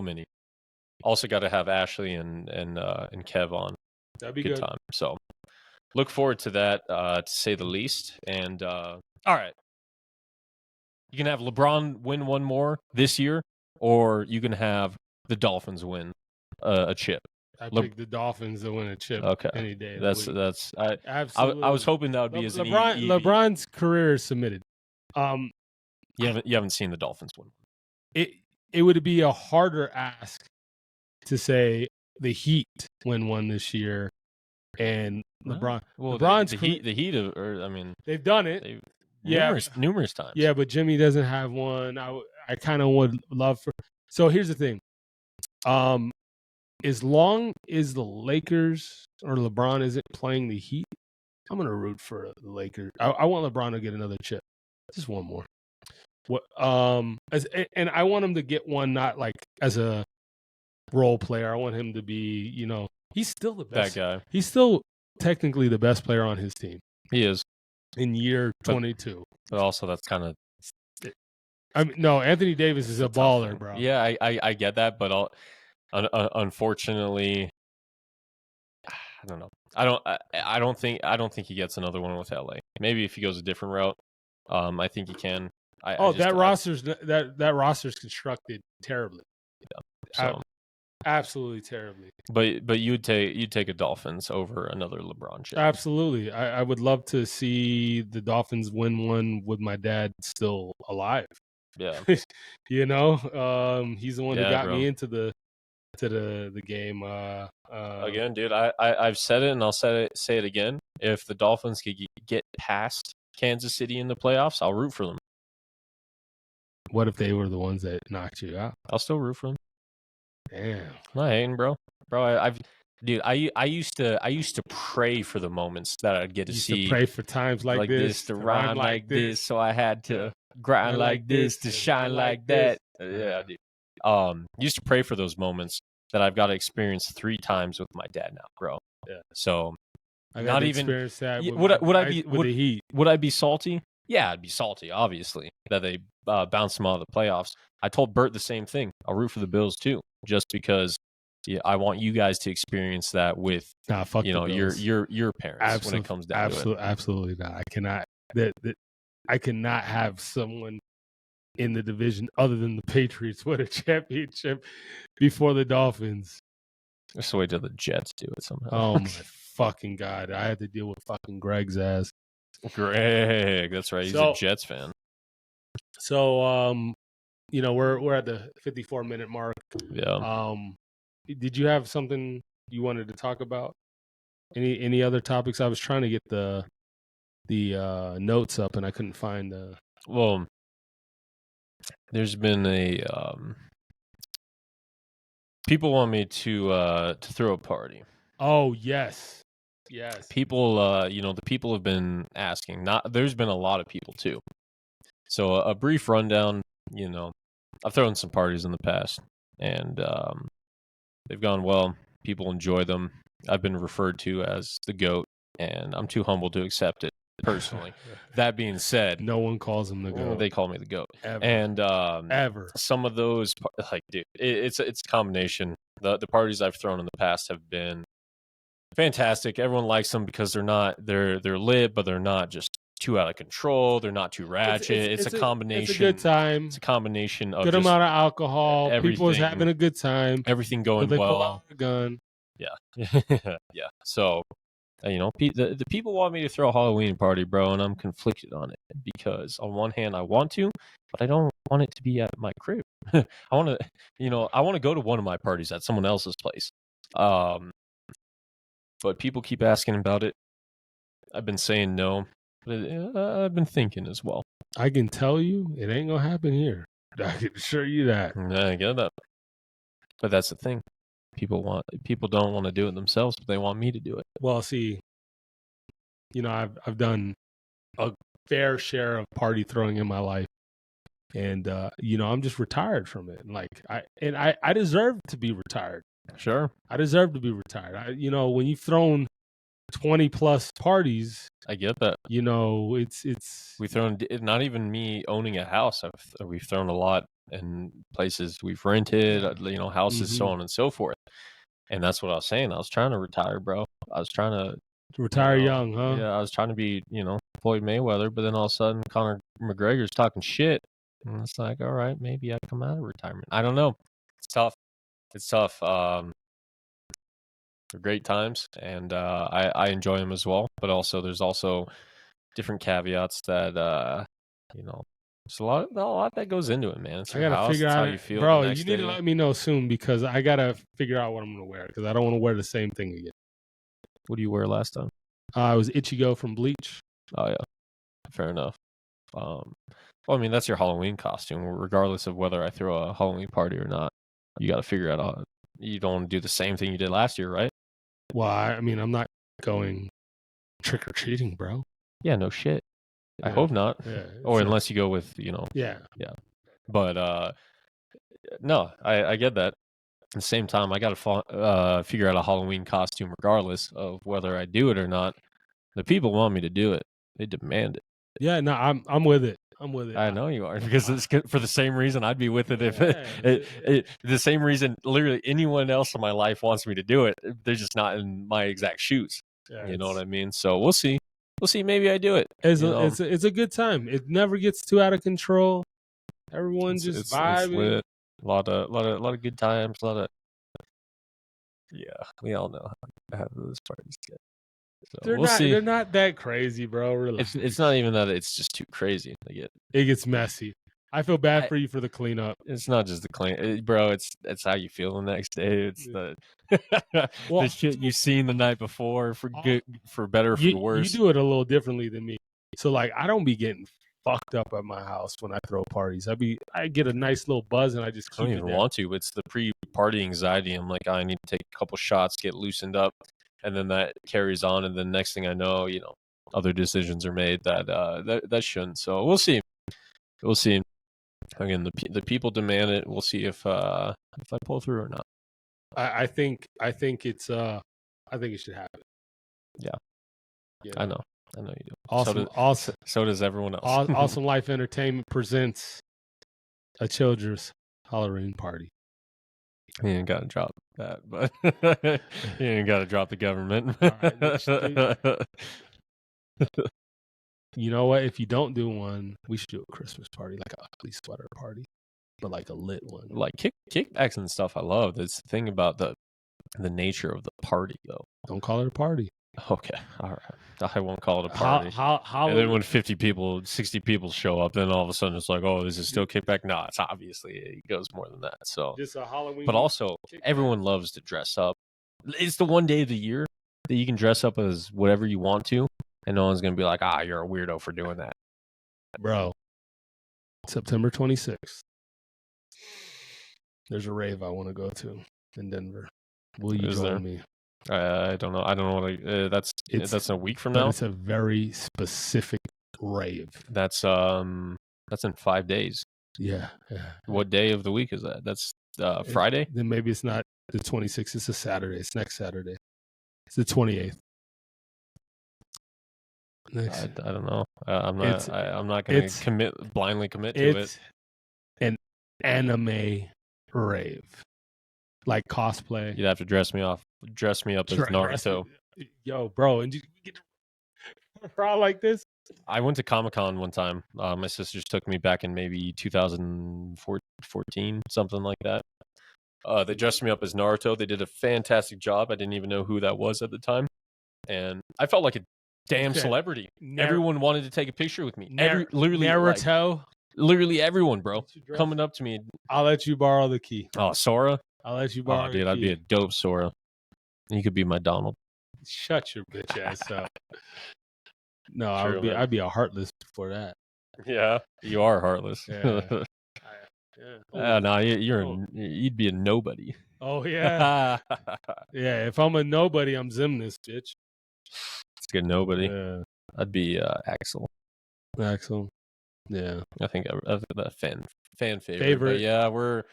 many. Also, got to have Ashley and Kev on. That'd be good time. So look forward to that, to say the least. And all right, you can have LeBron win one more this year, or you can have the Dolphins win a chip. I pick the Dolphins to win a chip. Okay, any day. I was hoping that would be as LeBron's career is submitted. You haven't seen the Dolphins win. It would be a harder ask to say the Heat win one this year, and LeBron. Well, LeBron's the Heat, I mean, they've done it. Numerous times. Yeah, but Jimmy doesn't have one. I kind of would love for. So here's the thing. As long as the Lakers or LeBron isn't playing the Heat, I'm gonna root for the Lakers. I want LeBron to get another chip, just one more. And I want him to get one not like as a role player. I want him to be, he's still the best that guy. He's still technically the best player on his team. He is in year 22. But also, that's kind of. I mean, no, Anthony Davis is a baller, bro. Yeah, I get that, but unfortunately, I don't know. I don't think he gets another one with LA. Maybe if he goes a different route, I think he can. That roster's constructed terribly. Yeah, so. Absolutely terribly. But you'd take a Dolphins over another LeBron chip. Absolutely. I would love to see the Dolphins win one with my dad still alive. Yeah. He's the one who got me into the game. Again, dude, I've said it and I'll say it again. If the Dolphins could get past Kansas City in the playoffs, I'll root for them. What if they were the ones that knocked you out? I'll still root for them. Damn. I'm not hating, bro. I used to pray for the moments that I'd get to see. To pray for times like this, to rhyme like this, so I had to grind like this, to shine like that. Yeah, dude. Used to pray for those moments that I've got to experience 3 times with my dad now, bro. Yeah. So I got to experience that. Would I be salty? Yeah, I'd be salty, obviously, that they bounced them out of the playoffs. I told Bert the same thing. I'll root for the Bills too, just because I want you guys to experience that with your parents when it comes down to it. Absolutely not. I cannot. I cannot have someone in the division other than the Patriots win a championship before the Dolphins. Just wait till the Jets do it somehow. Oh my fucking God! I had to deal with fucking Greg's ass. Greg, that's right. He's a Jets fan. So, we're at the 54-minute mark. Yeah. Did you have something you wanted to talk about? Any other topics? I was trying to get the notes up and I couldn't find. Well, there's been a people want me to throw a party. Oh yes, yes. People, the people have been asking. There's been a lot of people too. So a brief rundown. I've thrown some parties in the past, and they've gone well. People enjoy them. I've been referred to as the GOAT, and I'm too humble to accept it personally. That being said, No one calls him the GOAT. they call me the GOAT. Ever. And Ever. some of those, dude, it's a combination. The parties I've thrown in the past have been fantastic. Everyone likes them because they're lit, but they're not just too out of control. They're not too ratchet. It's a combination. It's a good time. It's a combination of Good just amount of alcohol. People's everything. having a good time. everything But going they pull well. out a gun. Yeah. Yeah. So, the people want me to throw a Halloween party, bro, and I'm conflicted on it because on one hand I want to, but I don't want it to be at my crib. I want to go to one of my parties at someone else's place. But people keep asking about it. I've been saying no, but I've been thinking as well. I can tell you, it ain't gonna happen here. I can assure you that. I get that. But that's the thing. People don't want to do it themselves, but they want me to do it. Well, see, I've done a fair share of party throwing in my life, and I'm just retired from it. And I deserve to be retired. Sure. I deserve to be retired. When you've thrown 20 plus parties, I get that. It's We've thrown, not even me owning a house. We've thrown a lot in places we've rented, houses, so on and so forth. And that's what I was saying. I was trying to retire, bro. I was trying to retire young, huh? Yeah, I was trying to be, Floyd Mayweather, but then all of a sudden Conor McGregor's talking shit. And it's like, all right, maybe I come out of retirement. I don't know. It's tough. They're great times, and I enjoy them as well. But also, there's also different caveats that there's a lot that goes into it, man. It's I gotta figure out how you feel, bro. You need to let me know soon because I gotta figure out what I'm gonna wear because I don't want to wear the same thing again. What do you wear last time? I was Ichigo from Bleach. Oh yeah, fair enough. Well, I mean that's your Halloween costume, regardless of whether I throw a Halloween party or not. You got to figure out. You don't want to do the same thing you did last year, right? Well, I'm not going trick or treating, bro. Yeah, no shit. Yeah. I hope not. Yeah. Or unless you go with, Yeah. But no, I get that. At the same time, I got to figure out a Halloween costume regardless of whether I do it or not. The people want me to do it. They demand it. Yeah, no, I'm with it. I'm with it. I know you are because it's for the same reason I'd be with it if Yeah. the same reason literally anyone else in my life wants me to do it. They're just not in my exact shoes. Yeah, You know what I mean? So we'll see. We'll see. Maybe I do it. It's a good time. It never gets too out of control. Everyone just vibing. It's a lot of good times. Yeah, we all know how those parties get. So we'll see. They're not that crazy, bro. Really. It's not even that. It's just too crazy. It gets messy. I feel bad for you for the cleanup. It's not just the clean, bro. It's how you feel the next day. It's the Well, the shit you've seen the night before, for good, for better, for worse. You do it a little differently than me. So I don't be getting fucked up at my house when I throw parties. I get a nice little buzz and I just I keep don't it even there. want to. It's the pre-party anxiety. I'm like, I need to take a couple shots, get loosened up, and then that carries on. And then next thing I know, other decisions are made that shouldn't. So we'll see. We'll see. Again, the people demand it. We'll see if I pull through or not. I think it's I think it should happen. Yeah. Yeah. I know you do. Awesome. So does everyone else. Awesome Life Entertainment presents a children's Halloween party. You ain't got to drop that, but you ain't got to drop the government. You know what? If you don't do one, we should do a Christmas party, like a ugly sweater party, but like a lit one. Like kickbacks and stuff. I love. That's the thing about the nature of the party, though. Don't call it a party. Okay, all right. I won't call it a party. How and then when 50 people, 60 people show up, then all of a sudden it's like, oh, is it still kickback? No, it's obviously it goes more than that. So, just a Halloween. But also, everyone loves to dress up. It's the one day of the year that you can dress up as whatever you want to, and no one's gonna be like, you're a weirdo for doing that, bro. September 26th. There's a rave I want to go to in Denver. Will you Is join there? me? I don't know. I don't know what that's a week from But now. it's a very specific rave. That's in 5 days. Yeah. What day of the week is that? That's Friday. Then maybe it's not the 26th. It's a Saturday. It's next Saturday. It's the 28th. Next. I don't know. I'm not going to blindly commit to it. It's an anime rave, like cosplay. You'd have to dress me up as Naruto. Yo, bro, and you get around like this. I went to Comic-Con one time. My sisters took me back in maybe 2014, something like that. They dressed me up as Naruto. They did a fantastic job. I didn't even know who that was at the time. And I felt like a damn celebrity. Everyone wanted to take a picture with me. Literally, Naruto. Literally everyone, bro, coming up to me. I'll let you borrow the key. Oh, Sora. I'll let you borrow. Oh, dude, the key. I'd be a dope Sora. You could be my Donald. Shut your bitch ass up. No, True, I'd be a Heartless before that. Yeah, you are heartless. Yeah. No, you'd be a nobody. Oh yeah. Yeah, if I'm a nobody, I'm Xemnas, bitch. It's good nobody. Yeah. I'd be Axel. Axel. Yeah. I think that fan favorite. But yeah, we're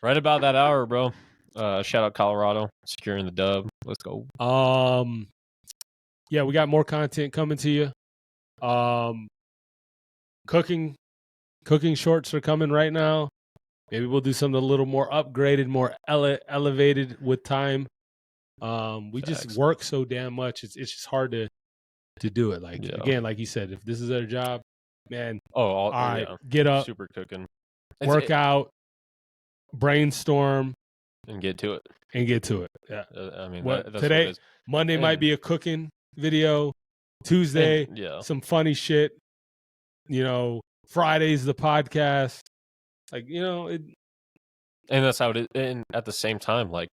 right about that hour, bro. Shout out Colorado, securing the dub. Let's go. Yeah, we got more content coming to you. Cooking shorts are coming right now. Maybe we'll do something a little more upgraded, more elevated with time. We just work so damn much. It's just hard to do it. Like again, like you said, if this is our job, man. All right, get up, super cooking, work out, brainstorm, and get to it. Yeah. I mean, that's today, what Monday might be a cooking video. Tuesday, some funny shit. Friday's the podcast. And that's how it is. And at the same time, like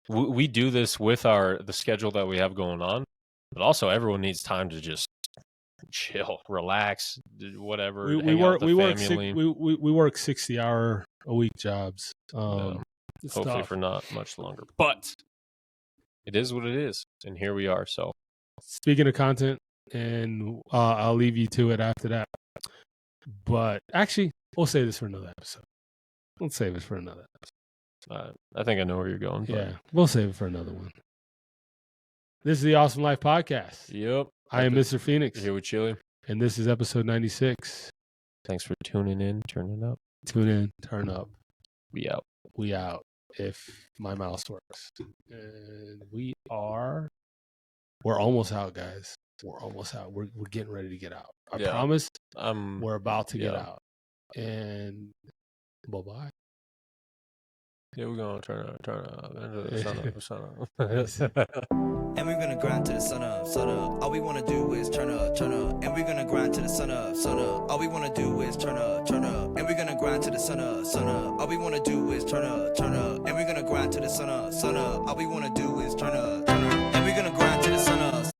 we do this with the schedule that we have going on, but also everyone needs time to just chill, relax, whatever. We work 60-hour-a-week jobs. Hopefully for not much longer, but it is what it is, and here we are. So, speaking of content, and I'll leave you to it after that. But actually, we'll save this for another episode. Let's save it for another episode. I think I know where you're going. But... Yeah, we'll save it for another one. This is the Awesome Life Podcast. Yep. I am Mr. Phoenix. Here with Chili. And this is episode 96. Thanks for tuning in, turning up. Tune in, turn up. We out. We out. If my mouse works. And we're almost out, guys. We're almost out. We're getting ready to get out. I promise. We're about to get out. And bye-bye. Yeah, we're going to turn up. Sun up. And we're gonna grind to the sun up. All we wanna do is turn up. And we're gonna grind to the sun up. All we wanna do is turn up. And we're gonna grind to the sun up. All we wanna do is turn up. And we're gonna grind to the sun up. All we wanna do is turn up.